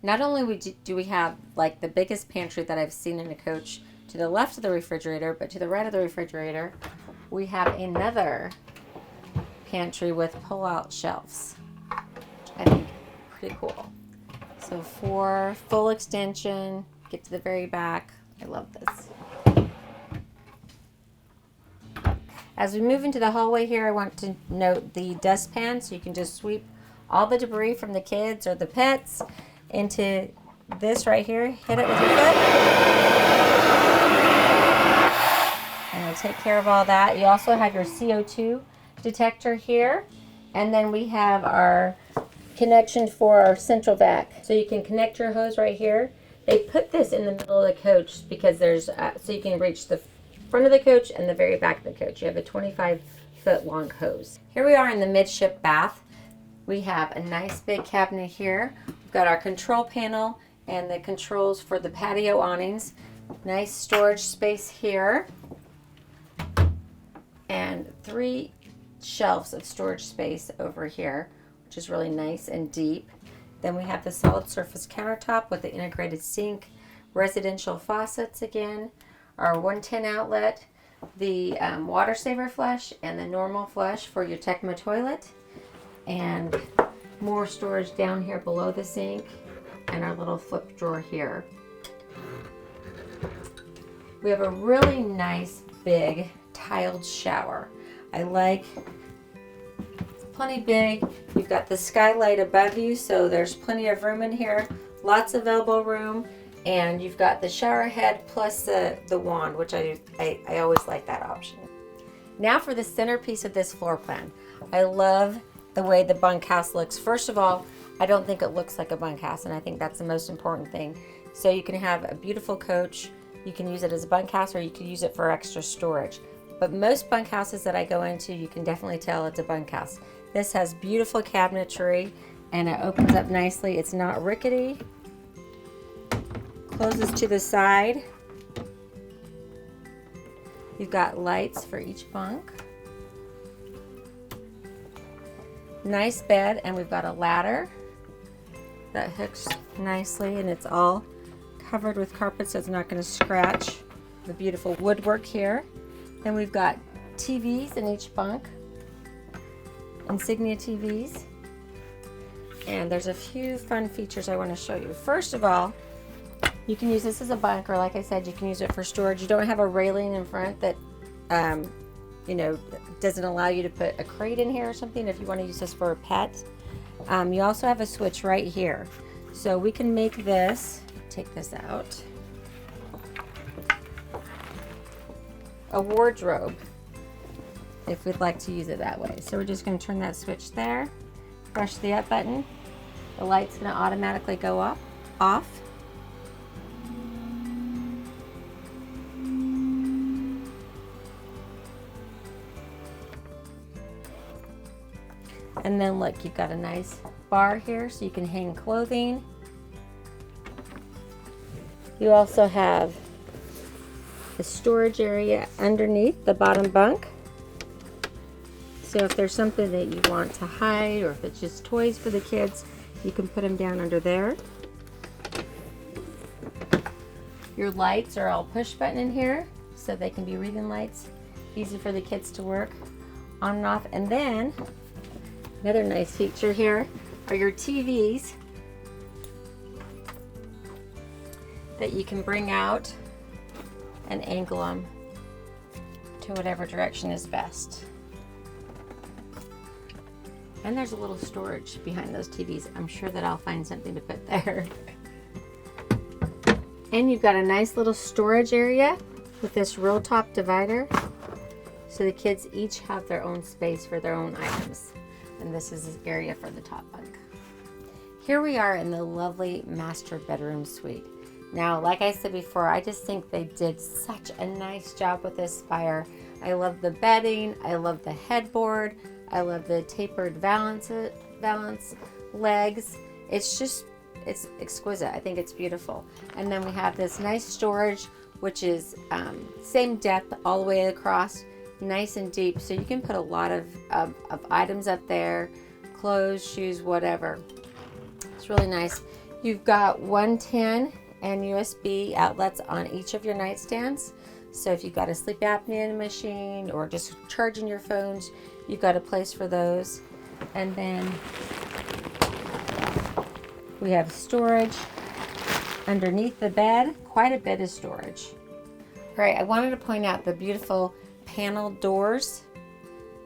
[SPEAKER 1] Not only do we have like the biggest pantry that I've seen in a coach to the left of the refrigerator, but to the right of the refrigerator, we have another pantry with pull-out shelves. I think pretty cool. So for full extension, get to the very back. I love this. As we move into the hallway here, I want to note the dustpan, so you can just sweep all the debris from the kids or the pets into this right here. Hit it with your foot, and it'll take care of all that. You also have your CO2 detector here, and then we have our connection for our central vac. So you can connect your hose right here. They put this in the middle of the coach because there's so you can reach the front of the coach and the very back of the coach. You have a 25-foot long hose. Here we are in the midship bath. We have a nice big cabinet here. We've got our control panel and the controls for the patio awnings. Nice storage space here. And 3 shelves of storage space over here, which is really nice and deep. Then we have the solid surface countertop with the integrated sink, residential faucets again, our 110 outlet, the water saver flush, and the normal flush for your Tecmo toilet. And more storage down here below the sink, and our little flip drawer here. We have a really nice big tiled shower. I like, it's plenty big. You've got the skylight above you, so there's plenty of room in here, lots of elbow room, and you've got the shower head plus the wand, which I always like that option. Now for the centerpiece of this floor plan. I love the way the bunkhouse looks. First of all, I don't think it looks like a bunkhouse, and I think that's the most important thing. So you can have a beautiful coach, you can use it as a bunkhouse, or you can use it for extra storage. But most bunkhouses that I go into, you can definitely tell it's a bunkhouse. This has beautiful cabinetry, and it opens up nicely. It's not rickety. Closes to the side. You've got lights for each bunk. Nice bed, and we've got a ladder that hooks nicely, and it's all covered with carpet so it's not going to scratch. The beautiful woodwork here. Then we've got TVs in each bunk, insignia TVs, and there's a few fun features I want to show you. First of all, you can use this as a bunk, or like I said, you can use it for storage. You don't have a railing in front that doesn't allow you to put a crate in here or something if you want to use this for a pet. You also have a switch right here. So we can make this, take this out, a wardrobe if we'd like to use it that way. So we're just going to turn that switch there, push the up button, the light's going to automatically go off. And then look, you've got a nice bar here so you can hang clothing. You also have the storage area underneath the bottom bunk. So if there's something that you want to hide, or if it's just toys for the kids, you can put them down under there. Your lights are all push button in here, so they can be reading lights. Easy for the kids to work on and off. And then another nice feature here are your TVs that you can bring out and angle them to whatever direction is best. And there's a little storage behind those TVs. I'm sure that I'll find something to put there. And you've got a nice little storage area with this roll top divider. So the kids each have their own space for their own items. And this is the area for the top bunk. Here we are in the lovely master bedroom suite. Now, like I said before, I just think they did such a nice job with this Aspire. I love the bedding, I love the headboard, I love the tapered valance legs. It's exquisite. I think it's beautiful. And then we have this nice storage, which is same depth all the way across, nice and deep, so you can put a lot of items up there, clothes, shoes, whatever. It's really nice. You've got 110 and USB outlets on each of your nightstands. So if you've got a sleep apnea machine or just charging your phones, you've got a place for those. And then we have storage underneath the bed, quite a bit of storage. All right, I wanted to point out the beautiful panel doors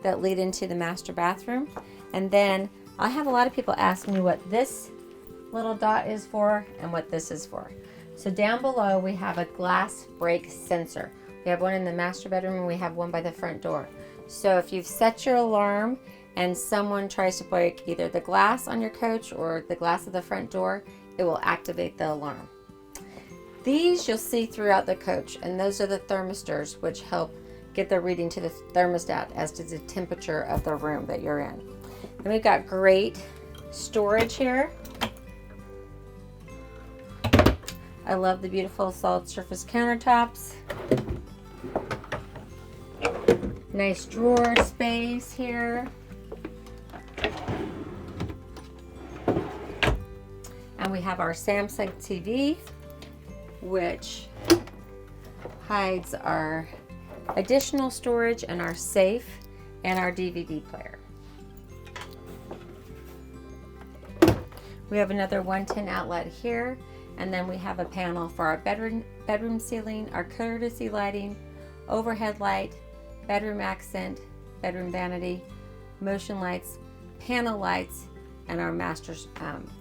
[SPEAKER 1] that lead into the master bathroom. And then I have a lot of people ask me what this little dot is for and what this is for. So down below we have a glass break sensor. We have one in the master bedroom and we have one by the front door. So if you've set your alarm and someone tries to break either the glass on your coach or the glass of the front door, it will activate the alarm. These you'll see throughout the coach, and those are the thermistors, which help get the reading to the thermostat as to the temperature of the room that you're in. And we've got great storage here. I love the beautiful solid surface countertops. Nice drawer space here. And we have our Samsung TV, which hides our additional storage and our safe and our DVD player. We have another 110 outlet here, and then we have a panel for our bedroom ceiling, our courtesy lighting, overhead light, bedroom accent, bedroom vanity, motion lights, panel lights, and our master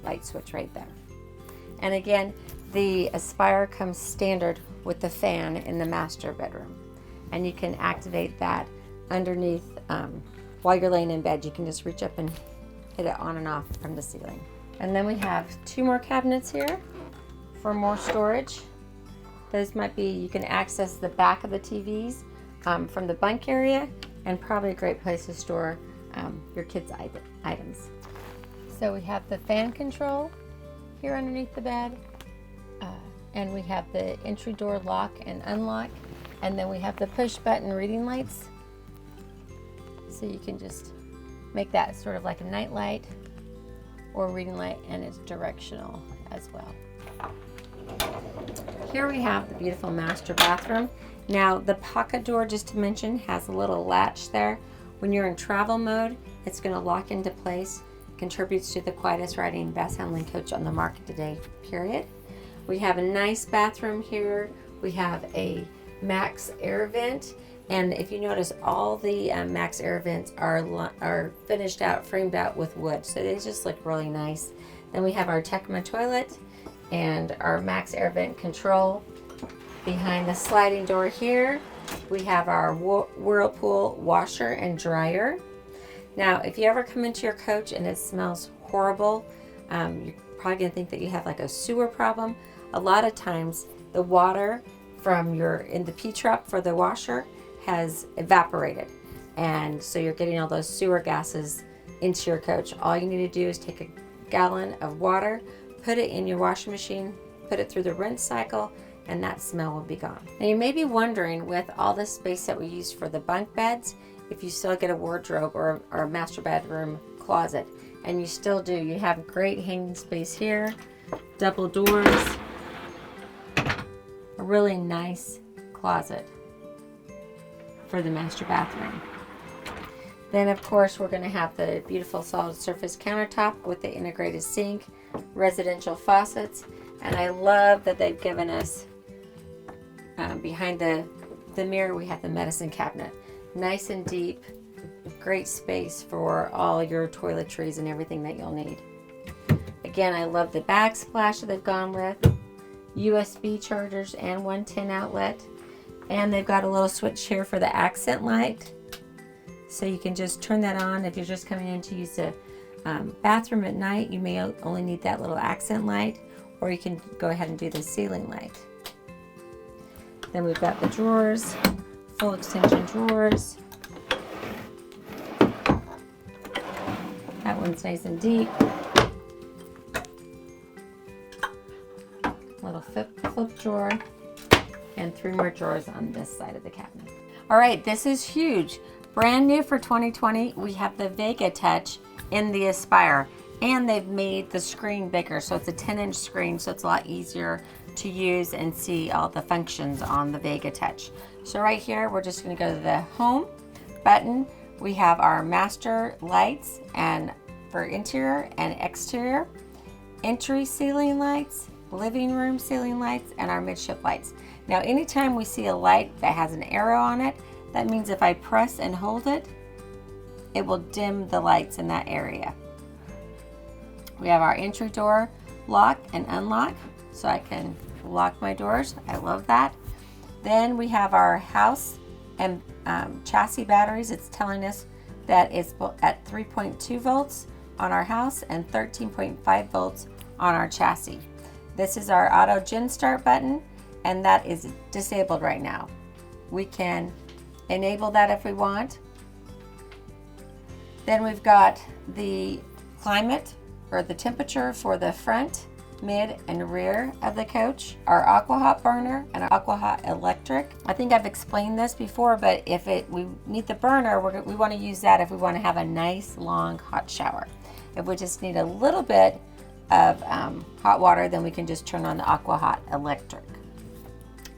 [SPEAKER 1] light switch right there. And again, the Aspire comes standard with the fan in the master bedroom. And you can activate that underneath while you're laying in bed. You can just reach up and hit it on and off from the ceiling. And then we have 2 more cabinets here for more storage. Those might be, you can access the back of the TVs from the bunk area, and probably a great place to store your kids' items. So we have the fan control here underneath the bed, and we have the entry door lock and unlock, and then we have the push button reading lights. So you can just make that sort of like a night light or reading light, and it's directional as well. Here we have the beautiful master bathroom. Now the pocket door, just to mention, has a little latch there. When you're in travel mode, it's going to lock into place. Contributes to the quietest riding and best handling coach on the market today, period. We have a nice bathroom here. We have a max air vent, and if you notice, all the max air vents are finished out, framed out with wood, so they just look really nice. Then we have our Tecma toilet and our max air vent control. Behind the sliding door here, we have our Whirlpool washer and dryer. Now, if you ever come into your coach and it smells horrible, you're probably gonna think that you have like a sewer problem. A lot of times, the water from in the P-trap for the washer has evaporated, and so you're getting all those sewer gases into your coach. All you need to do is take a gallon of water, put it in your washing machine, put it through the rinse cycle, and that smell will be gone. Now you may be wondering, with all this space that we use for the bunk beds, if you still get a wardrobe or a master bedroom closet, and you still do. You have great hanging space here, double doors, a really nice closet for the master bathroom. Then of course we're going to have the beautiful solid surface countertop with the integrated sink, residential faucets, and I love that they've given us behind the mirror we have the medicine cabinet. Nice and deep, great space for all your toiletries and everything that you'll need. Again, I love the backsplash that they've gone with, USB chargers and 110 outlet, and they've got a little switch here for the accent light, so you can just turn that on if you're just coming in to use the bathroom at night. You may only need that little accent light, or you can go ahead and do the ceiling light. Then we've got the drawers, full extension drawers. That one's nice and deep. Little flip drawer, and 3 more drawers on this side of the cabinet. All right, this is huge. Brand new for 2020, we have the Vega Touch in the Aspire, and they've made the screen bigger, so it's a 10-inch screen, so it's a lot easier to use and see all the functions on the Vega Touch. So right here, we're just going to go to the home button. We have our master lights, and for interior and exterior, entry ceiling lights, living room ceiling lights, and our midship lights. Now anytime we see a light that has an arrow on it, that means if I press and hold it, it will dim the lights in that area. We have our entry door lock and unlock, so I can lock my doors. I love that. Then we have our house and chassis batteries. It's telling us that it's at 3.2 volts on our house and 13.5 volts on our chassis. This is our auto gen start button, and that is disabled right now. We can enable that if we want. Then we've got the climate or the temperature for the front, mid, and rear of the coach, our aqua hot burner, and our aqua hot electric. I think I've explained this before, but if we need the burner, we want to use that if we want to have a nice long hot shower. If we just need a little bit of hot water, then we can just turn on the aqua hot electric.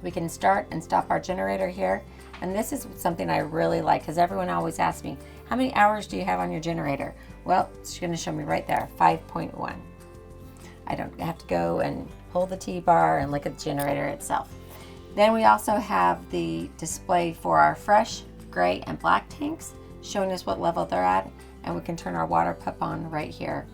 [SPEAKER 1] We can start and stop our generator here, and this is something I really like because everyone always asks me, how many hours do you have on your generator? Well, it's going to show me right there, 5.1. I don't have to go and pull the T-bar and look at the generator itself. Then we also have the display for our fresh, gray, and black tanks, showing us what level they're at, and we can turn our water pump on right here.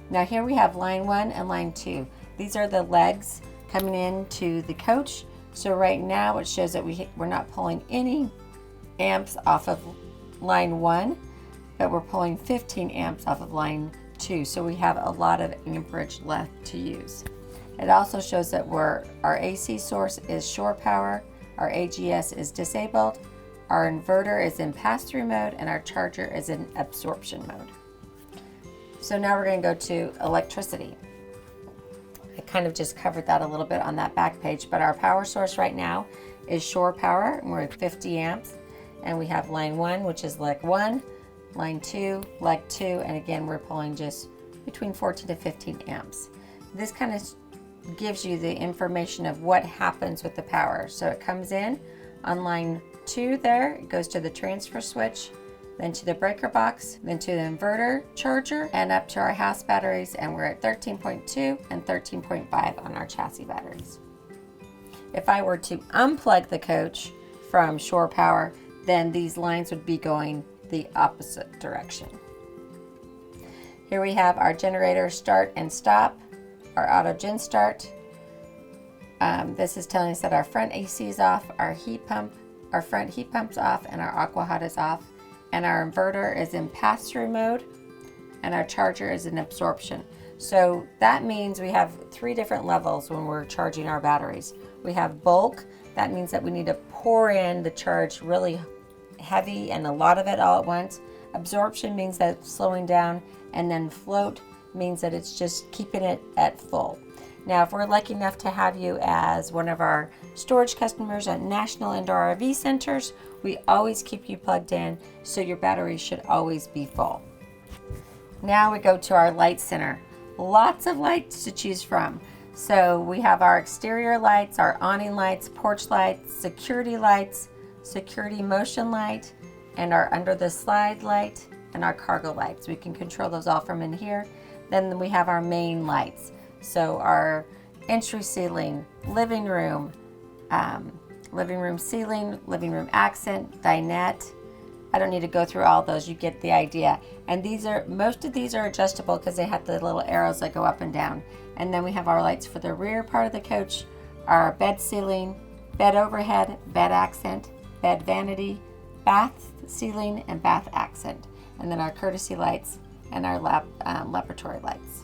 [SPEAKER 1] Now here we have line 1 and line 2. These are the legs coming into the coach. So right now it shows that we're not pulling any amps off of line 1, but we're pulling 15 amps off of line 2, so we have a lot of amperage left to use. It also shows that our AC source is shore power, our AGS is disabled, our inverter is in pass-through mode, and our charger is in absorption mode. So now we're going to go to electricity. I kind of just covered that a little bit on that back page, but our power source right now is shore power, and we're at 50 amps. And we have line 1, which is leg 1, line 2, leg 2, and again, we're pulling just between 14 to 15 amps. This kind of gives you the information of what happens with the power. So it comes in on line 2 there, it goes to the transfer switch, then to the breaker box, then to the inverter charger, and up to our house batteries, and we're at 13.2 and 13.5 on our chassis batteries. If I were to unplug the coach from shore power, then these lines would be going the opposite direction. Here we have our generator start and stop, our auto gen start. This is telling us that our front AC is off, our front heat pump's off, and our aqua hot is off, and our inverter is in pass-through mode, and our charger is in absorption. So that means we have 3 different levels when we're charging our batteries. We have bulk, that means that we need to pour in the charge really heavy and a lot of it all at once. Absorption means that it's slowing down, and then float means that it's just keeping it at full. Now, if we're lucky enough to have you as one of our storage customers at National Indoor RV Centers, we always keep you plugged in, so your battery should always be full. Now we go to our light center. Lots of lights to choose from. So we have our exterior lights, our awning lights, porch lights, security motion light, and our under the slide light, and our cargo lights. We can control those all from in here. Then we have our main lights. So our entry ceiling, living room ceiling, living room accent, dinette. I don't need to go through all those, you get the idea. And most of these are adjustable because they have the little arrows that go up and down. And then we have our lights for the rear part of the coach, our bed ceiling, bed overhead, bed accent, bed vanity, bath ceiling, and bath accent. And then our courtesy lights and our laboratory lights.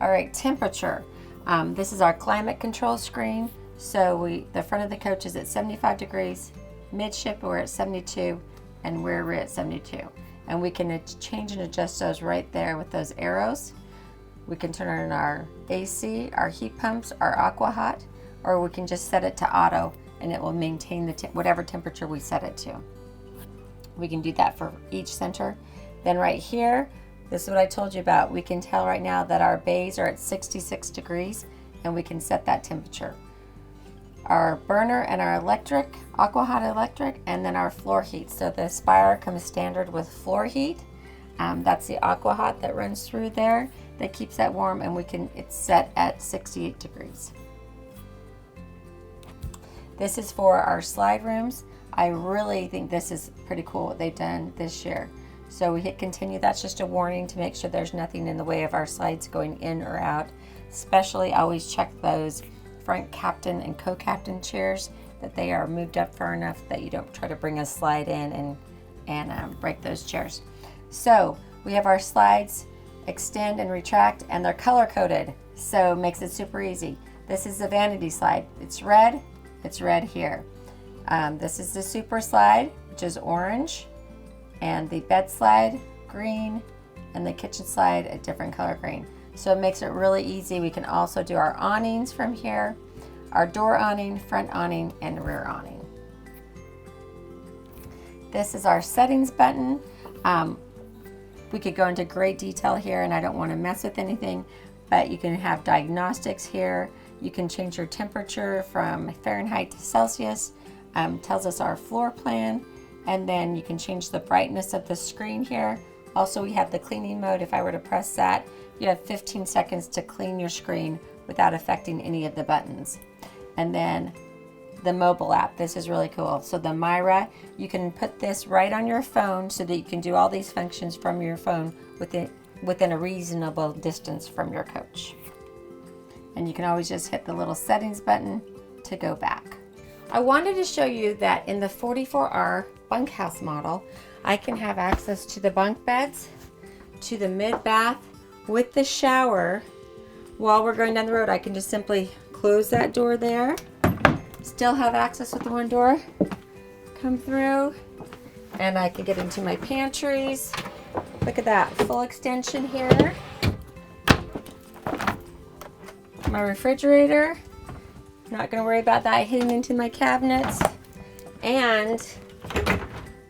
[SPEAKER 1] All right, temperature. This is our climate control screen. So the front of the coach is at 75 degrees, midship we're at 72, and we're at 72. And we can change and adjust those right there with those arrows. We can turn on our AC, our heat pumps, our aqua hot, or we can just set it to auto and it will maintain whatever temperature we set it to. We can do that for each center. Then right here, this is what I told you about. We can tell right now that our bays are at 66 degrees and we can set that temperature. Our burner and our electric, aqua hot electric, and then our floor heat. So the Aspire comes standard with floor heat. That's the aqua hot that runs through there that keeps that warm, and it's set at 68 degrees. This is for our slide rooms. I really think this is pretty cool what they've done this year. So we hit continue. That's just a warning to make sure there's nothing in the way of our slides going in or out. Especially always check those front captain and co-captain chairs, that they are moved up far enough that you don't try to bring a slide in and break those chairs. So we have our slides extend and retract, and they're color coded, so it makes it super easy. This is the vanity slide. It's red here. This is the super slide, which is orange, and the bed slide green, and the kitchen slide a different color green. So it makes it really easy. We can also do our awnings from here, our door awning, front awning, and rear awning. This is our settings button. We could go into great detail here, and I don't want to mess with anything, but you can have diagnostics here. You can change your temperature from Fahrenheit to Celsius. Tells us our floor plan, and then you can change the brightness of the screen here. Also, we have the cleaning mode. If I were to press that, you have 15 seconds to clean your screen without affecting any of the buttons. And then the mobile app, this is really cool. So the Myra, you can put this right on your phone so that you can do all these functions from your phone within a reasonable distance from your coach. And you can always just hit the little settings button to go back. I wanted to show you that in the 44R bunkhouse model, I can have access to the bunk beds, to the mid-bath with the shower. While we're going down the road, I can just simply close that door there. Still have access with the one door. Come through, and I can get into my pantries. Look at that, full extension here. My refrigerator. Not going to worry about that hitting into my cabinets. And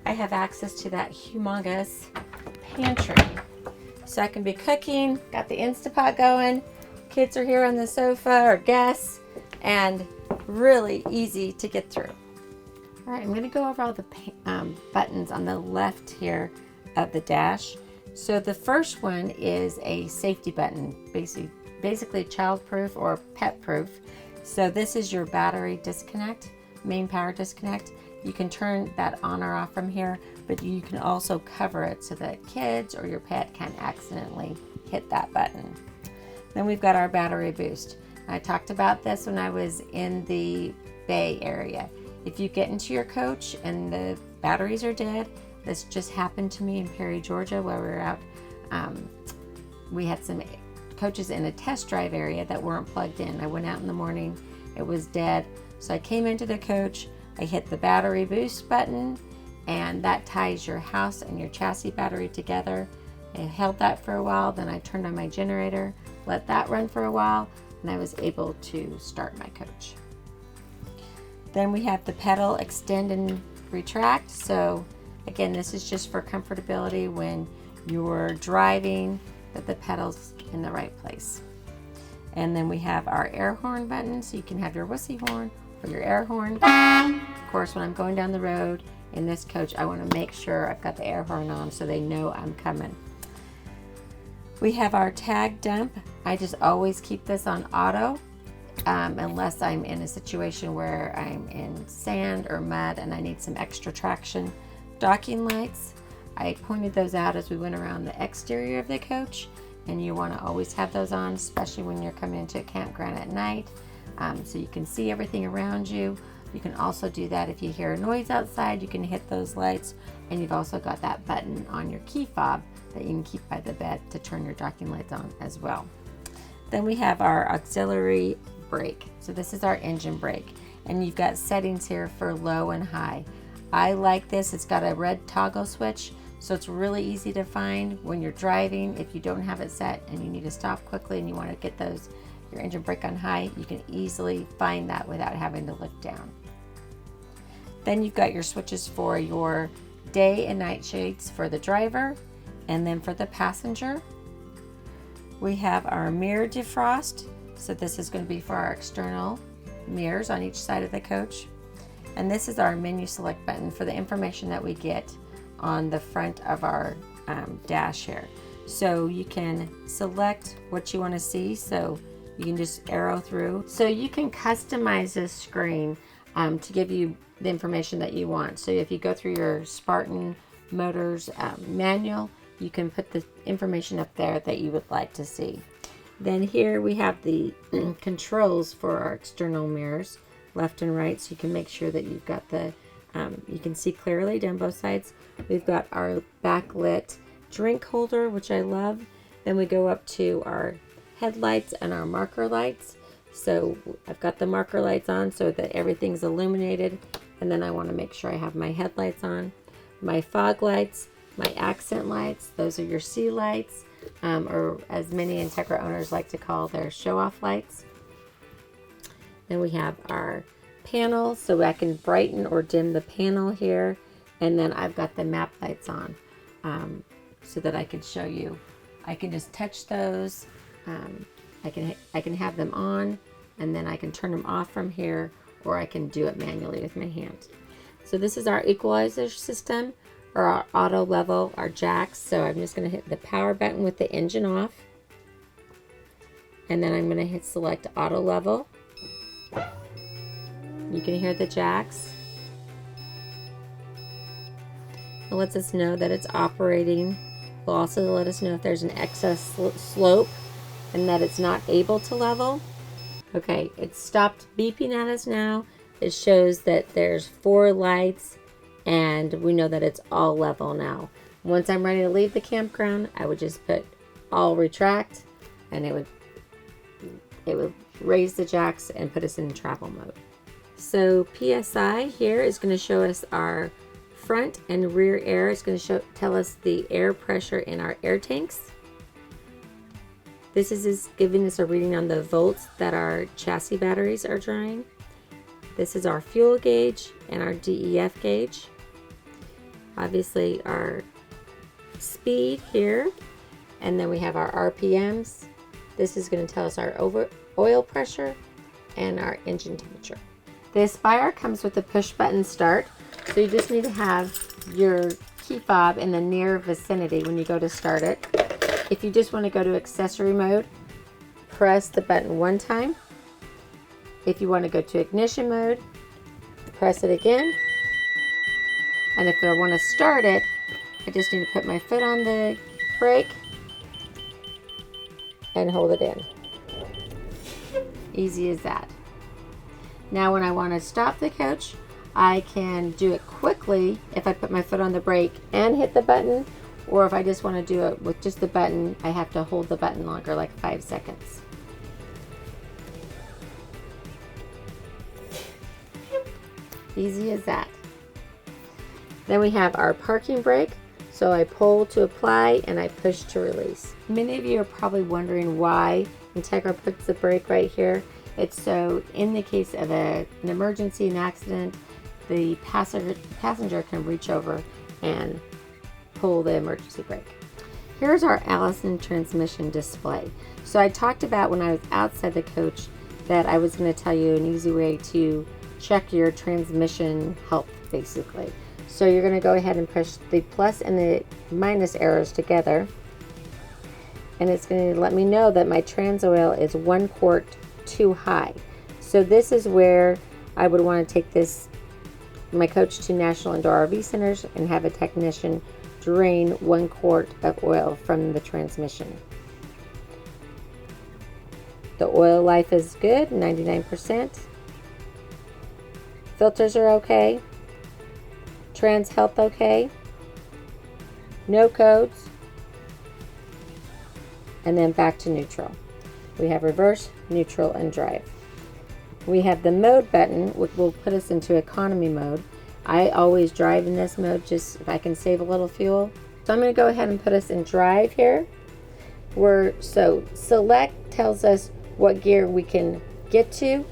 [SPEAKER 1] I have access to that humongous pantry. So I can be cooking, got the Instapot going, kids are here on the sofa or guests, and really easy to get through. All right, I'm going to go over all the buttons on the left here of the dash. So the first one is a safety button, basically child-proof or pet-proof. So this is your battery disconnect, main power disconnect. You can turn that on or off from here, but you can also cover it so that kids or your pet can't accidentally hit that button. Then we've got our battery boost. I talked about this when I was in the Bay area. If you get into your coach and the batteries are dead, this just happened to me in Perry, Georgia, where we were out. We had some coaches in a test drive area that weren't plugged in. I went out in the morning, it was dead. So I came into the coach, I hit the battery boost button, and that ties your house and your chassis battery together. I held that for a while, then I turned on my generator, let that run for a while, and I was able to start my coach. Then we have the pedal extend and retract. So again, this is just for comfortability when you're driving, that the pedal's in the right place. And then we have our air horn button, so you can have your wussy horn or your air horn. Of course, when I'm going down the road in this coach, I want to make sure I've got the air horn on so they know I'm coming. We have our tag dump. I just always keep this on auto unless I'm in a situation where I'm in sand or mud and I need some extra traction. Docking lights, I pointed those out as we went around the exterior of the coach, and you want to always have those on, especially when you're coming into a campground at night, so you can see everything around you. You can also do that if you hear a noise outside, you can hit those lights, and you've also got that button on your key fob that you can keep by the bed to turn your docking lights on as well. Then we have our auxiliary brake. So this is our engine brake, and you've got settings here for low and high. I like this, it's got a red toggle switch, so it's really easy to find when you're driving. If you don't have it set and you need to stop quickly and you want to get your engine brake on high, you can easily find that without having to look down. Then you've got your switches for your day and night shades for the driver, and then for the passenger. We have our mirror defrost. So this is going to be for our external mirrors on each side of the coach. And this is our menu select button for the information that we get on the front of our dash here. So you can select what you want to see. So you can just arrow through. So you can customize this screen to give you the information that you want. So if you go through your Spartan Motors manual, you can put the information up there that you would like to see. Then here we have the controls for our external mirrors, left and right, so you can make sure that you've got the, you can see clearly down both sides. We've got our backlit drink holder, which I love. Then we go up to our headlights and our marker lights. So I've got the marker lights on so that everything's illuminated, and then I want to make sure I have my headlights on. My fog lights, my accent lights, those are your sea lights, or as many Entegra owners like to call their show-off lights. Then we have our panels, so I can brighten or dim the panel here, and then I've got the map lights on so that I can show you. I can just touch those. I can have them on, and then I can turn them off from here, or I can do it manually with my hand. So this is our equalizer system, or our auto level, our jacks. So I'm just going to hit the power button with the engine off, and then I'm going to hit select auto level. You can hear the jacks. It lets us know that it's operating. It will also let us know if there's an excess slope and that it's not able to level. Okay, it's stopped beeping at us now. It shows that there's 4 lights, and we know that it's all level now. Once I'm ready to leave the campground, I would just put all retract, and it would raise the jacks and put us in travel mode. So PSI here is going to show us our front and rear air. It's going to tell us the air pressure in our air tanks. This is giving us a reading on the volts that our chassis batteries are drawing. This is our fuel gauge and our DEF gauge. Obviously our speed here, and then we have our RPMs. This is going to tell us our oil pressure and our engine temperature. The Aspire comes with a push button start, so you just need to have your key fob in the near vicinity when you go to start it. If you just want to go to accessory mode, press the button one time. If you want to go to ignition mode, press it again. And if I want to start it, I just need to put my foot on the brake and hold it in. Easy as that. Now when I want to stop the coach, I can do it quickly if I put my foot on the brake and hit the button, or if I just want to do it with just the button, I have to hold the button longer, like 5 seconds. Easy as that. Then we have our parking brake. So I pull to apply and I push to release. Many of you are probably wondering why Entegra puts the brake right here. It's so in the case of an emergency, an accident, the passenger can reach over and pull the emergency brake. Here's our Allison transmission display. So I talked about when I was outside the coach that I was going to tell you an easy way to check your transmission health, basically. So you're going to go ahead and push the plus and the minus arrows together, and it's going to let me know that my trans oil is 1 quart too high. So this is where I would want to take my coach to National Indoor RV Centers and have a technician drain 1 quart of oil from the transmission. The oil life is good, 99%. Filters are okay. Trans health okay. No codes. And then back to neutral. We have reverse, neutral, and drive. We have the mode button, which will put us into economy mode. I always drive in this mode just if I can save a little fuel. So I'm going to go ahead and put us in drive here. So select tells us what gear we can get to,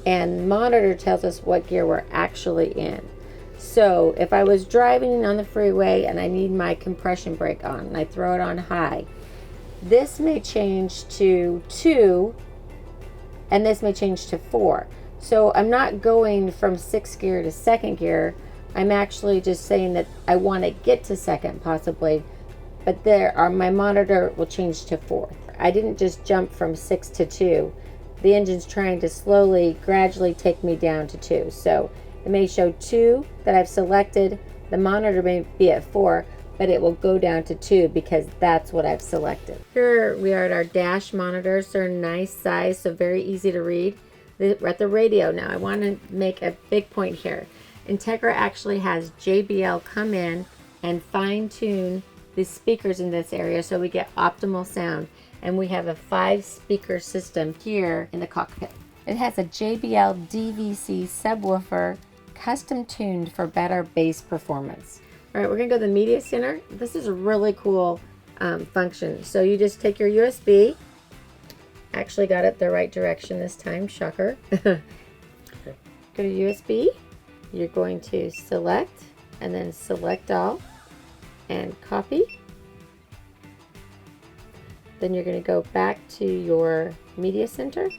[SPEAKER 1] and monitor tells us what gear we're actually in. So if I was driving on the freeway and I need my compression brake on and I throw it on high, this may change to 2 and this may change to 4. So I'm not going from 6th gear to 2nd gear. I'm actually just saying that I want to get to 2nd possibly, but my monitor will change to 4th. I didn't just jump from 6 to 2. The engine's trying to gradually take me down to 2. So it may show 2 that I've selected. The monitor may be at 4, but it will go down to 2 because that's what I've selected. Here we are at our dash monitors. They're a nice size, so very easy to read. We're at the radio now. I want to make a big point here. Entegra actually has JBL come in and fine-tune the speakers in this area so we get optimal sound. And we have a 5-speaker system here in the cockpit. It has a JBL DVC subwoofer custom tuned for better bass performance. All right, we're gonna go to the media center. This is a really cool function. So you just take your USB. Actually got it the right direction this time, shocker. Go to USB. You're going to select and then select all and copy. Then you're going to go back to your media center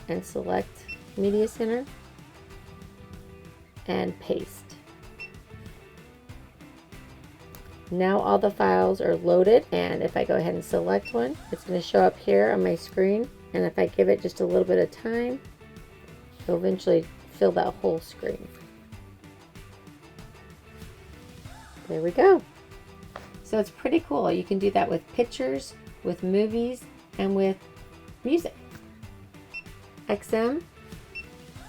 [SPEAKER 1] and select media center and paste. Now all the files are loaded, and if I go ahead and select one, it's going to show up here on my screen, and if I give it just a little bit of time, it'll eventually fill that whole screen. There we go. So it's pretty cool. You can do that with pictures, with movies, and with music. XM,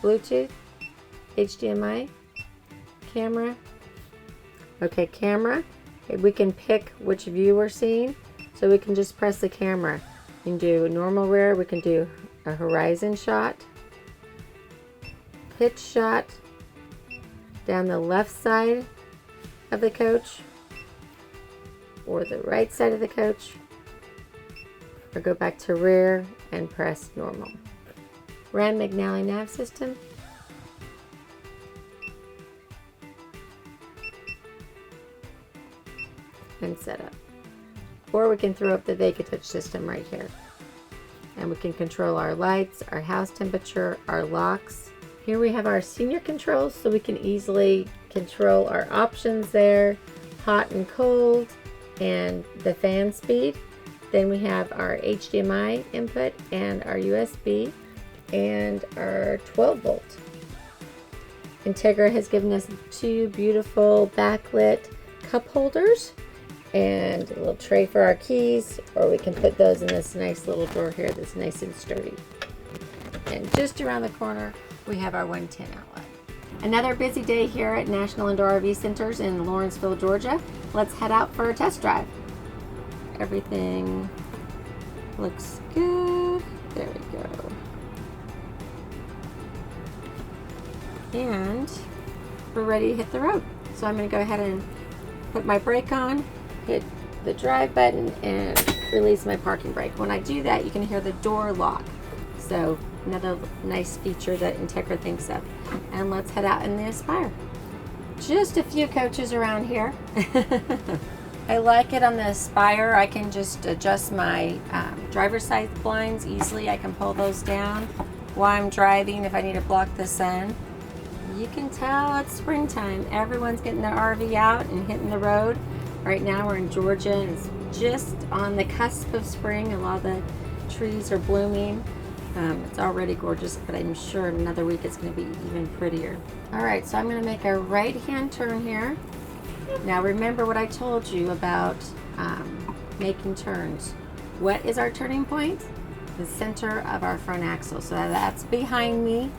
[SPEAKER 1] Bluetooth, HDMI, camera. Okay, camera. We can pick which view we're seeing, so we can just press the camera. We can do a normal rear, we can do a horizon shot, pitch shot, down the left side of the coach, or the right side of the coach, or go back to rear and press normal. Rand McNally nav system. And set up. Or we can throw up the Vega touch system right here. And we can control our lights, our house temperature, our locks. Here we have our senior controls, so we can easily control our options there, hot and cold, and the fan speed. Then we have our HDMI input and our USB and our 12 volt. Entegra has given us 2 beautiful backlit cup holders and a little tray for our keys, or we can put those in this nice little drawer here that's nice and sturdy. And just around the corner, we have our 110 outlet. Another busy day here at National Indoor RV Centers in Lawrenceville, Georgia. Let's head out for a test drive. Everything looks good. There we go. And we're ready to hit the road. So I'm going to go ahead and put my brake on, hit the drive button, and release my parking brake. When I do that, you can hear the door lock. So another nice feature that Entegra thinks of. And let's head out in the Aspire. Just a few coaches around here. I like it on the Aspire. I can just adjust my driver's side blinds easily. I can pull those down while I'm driving if I need to block the sun. You can tell it's springtime. Everyone's getting their RV out and hitting the road. Right now we're in Georgia and it's just on the cusp of spring. A lot of the trees are blooming. It's already gorgeous, but I'm sure in another week it's going to be even prettier. All right, so I'm going to make a right-hand turn here. Now remember what I told you about making turns. What is our turning point? The center of our front axle. So that's behind me.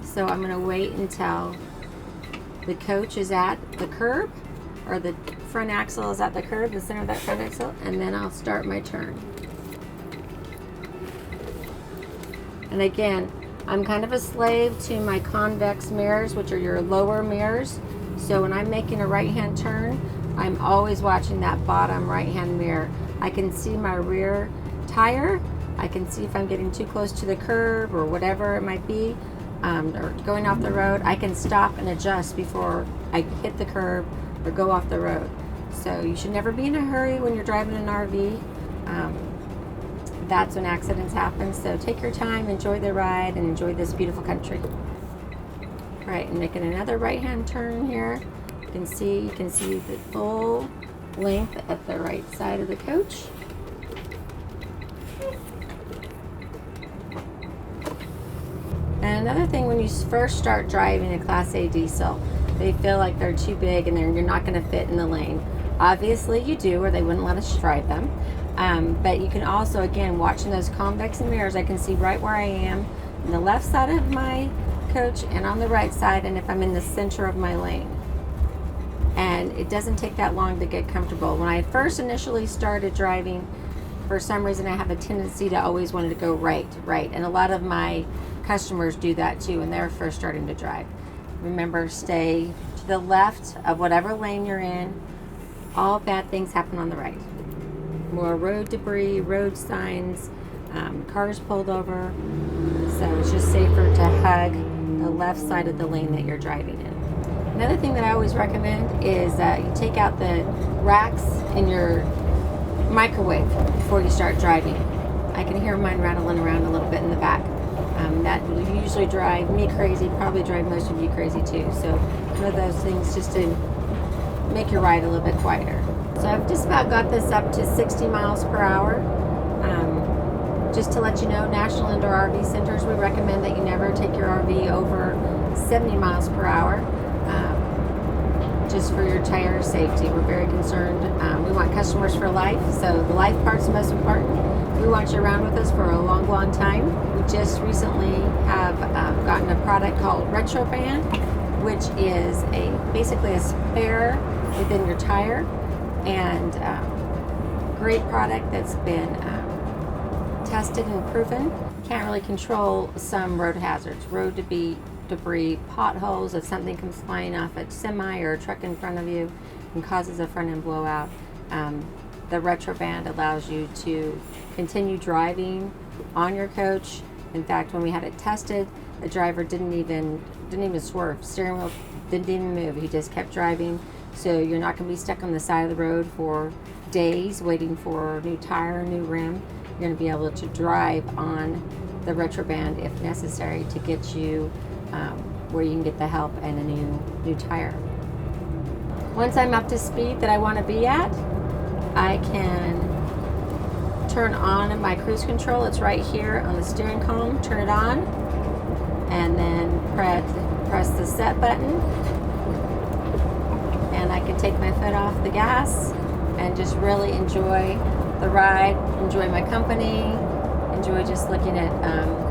[SPEAKER 1] So I'm going to wait until the coach is at the curb, or the front axle is at the curb, the center of that front axle, and then I'll start my turn. And again, I'm kind of a slave to my convex mirrors, which are your lower mirrors. So when I'm making a right-hand turn, I'm always watching that bottom right-hand mirror. I can see my rear tire. I can see if I'm getting too close to the curb or whatever it might be, or going off the road. I can stop and adjust before I hit the curb or go off the road. So you should never be in a hurry when you're driving an RV. That's when accidents happen. So take your time, enjoy the ride, and enjoy this beautiful country. All right, and making another right-hand turn here. You can see the full length at the right side of the coach. And another thing, when you first start driving a Class A diesel, they feel like they're too big and you're not going to fit in the lane. Obviously you do, or they wouldn't let us drive them. But you can also, again, watching those convex mirrors, I can see right where I am on the left side of my coach and on the right side, and if I'm in the center of my lane. And it doesn't take that long to get comfortable. When I first initially started driving, for some reason I have a tendency to always want to go right. And a lot of my customers do that too when they're first starting to drive. Remember, stay to the left of whatever lane you're in. All bad things happen on the right. More road debris, road signs, cars pulled over. So it's just safer to hug the left side of the lane that you're driving in. Another thing that I always recommend is that you take out the racks in your microwave before you start driving. I can hear mine rattling around a little bit in the back. That will usually drive me crazy, probably drive most of you crazy too. So one of those things just to make your ride a little bit quieter. So I've just about got this up to 60 miles per hour. Just to let you know, National Indoor RV Centers, we recommend that you never take your RV over 70 miles per hour, just for your tire safety. We're very concerned. We want customers for life, so the life part's the most important. We want you around with us for a long, long time. We just recently have gotten a product called Retroband, which is basically a spare within your tire. and great product that's been tested and proven. Can't really control some road hazards, road debris, potholes. If something comes flying off a semi or a truck in front of you and causes a front end blowout, the Retroband allows you to continue driving on your coach. In fact, when we had it tested, the driver didn't even swerve. Steering wheel didn't even move. He just kept driving. So you're not going to be stuck on the side of the road for days waiting for a new tire, new rim. You're going to be able to drive on the Retroband if necessary to get you where you can get the help and a new tire. Once I'm up to speed that I want to be at, I can turn on my cruise control. It's right here on the steering column. Turn it on and then press the set button, and I can take my foot off the gas and just really enjoy the ride, enjoy my company, enjoy just looking at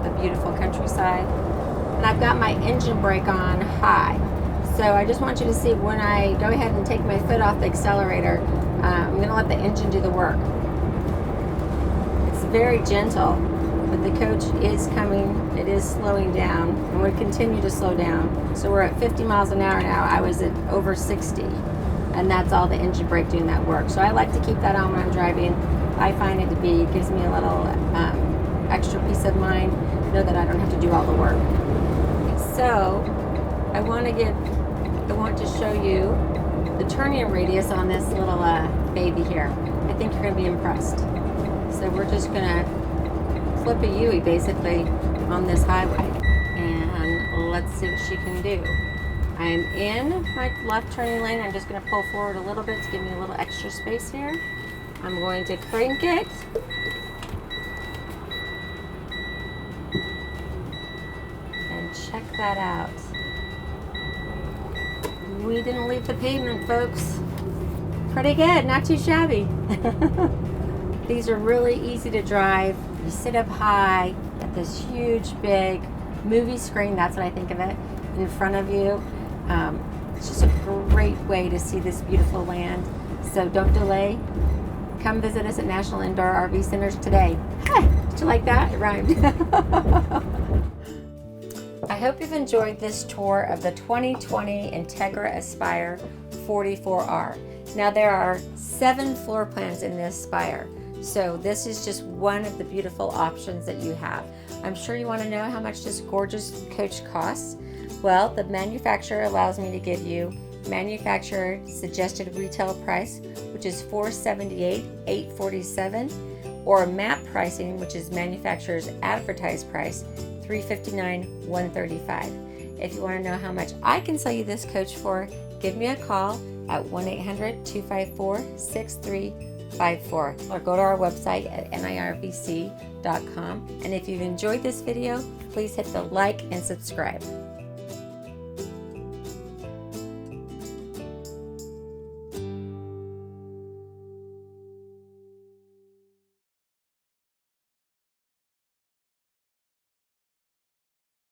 [SPEAKER 1] the beautiful countryside. And I've got my engine brake on high. So I just want you to see when I go ahead and take my foot off the accelerator, I'm going to let the engine do the work. It's very gentle, but the coach is coming, it is slowing down, and we continue to slow down. So we're at 50 miles an hour now. I was at over 60, and that's all the engine brake doing that work. So I like to keep that on when I'm driving. I find it gives me a little extra peace of mind, know that I don't have to do all the work. So I want to show you the turning radius on this little baby here. I think you're going to be impressed. So we're just going to flip a U-ey basically on this highway, and let's see what she can do. I'm in my left turning lane. I'm just going to pull forward a little bit to give me a little extra space here. I'm going to crank it. And check that out. We didn't leave the pavement, folks. Pretty good, not too shabby. These are really easy to drive. You sit up high at this huge, big movie screen, that's what I think of it, in front of you. It's just a great way to see this beautiful land. So don't delay. Come visit us at National Indoor RV Centers today. Did you like that? It rhymed. I hope you've enjoyed this tour of the 2020 Entegra Aspire 44R. Now there are 7 floor plans in this Aspire, so this is just one of the beautiful options that you have. I'm sure you want to know how much this gorgeous coach costs. Well, the manufacturer allows me to give you manufacturer suggested retail price, which is $478, $847, or MAP pricing, which is manufacturer's advertised price, $359, $135. If you want to know how much I can sell you this coach for, give me a call at 1-800-254-6354 or go to our website at NIRVC.com. And if you've enjoyed this video, please hit the like and subscribe.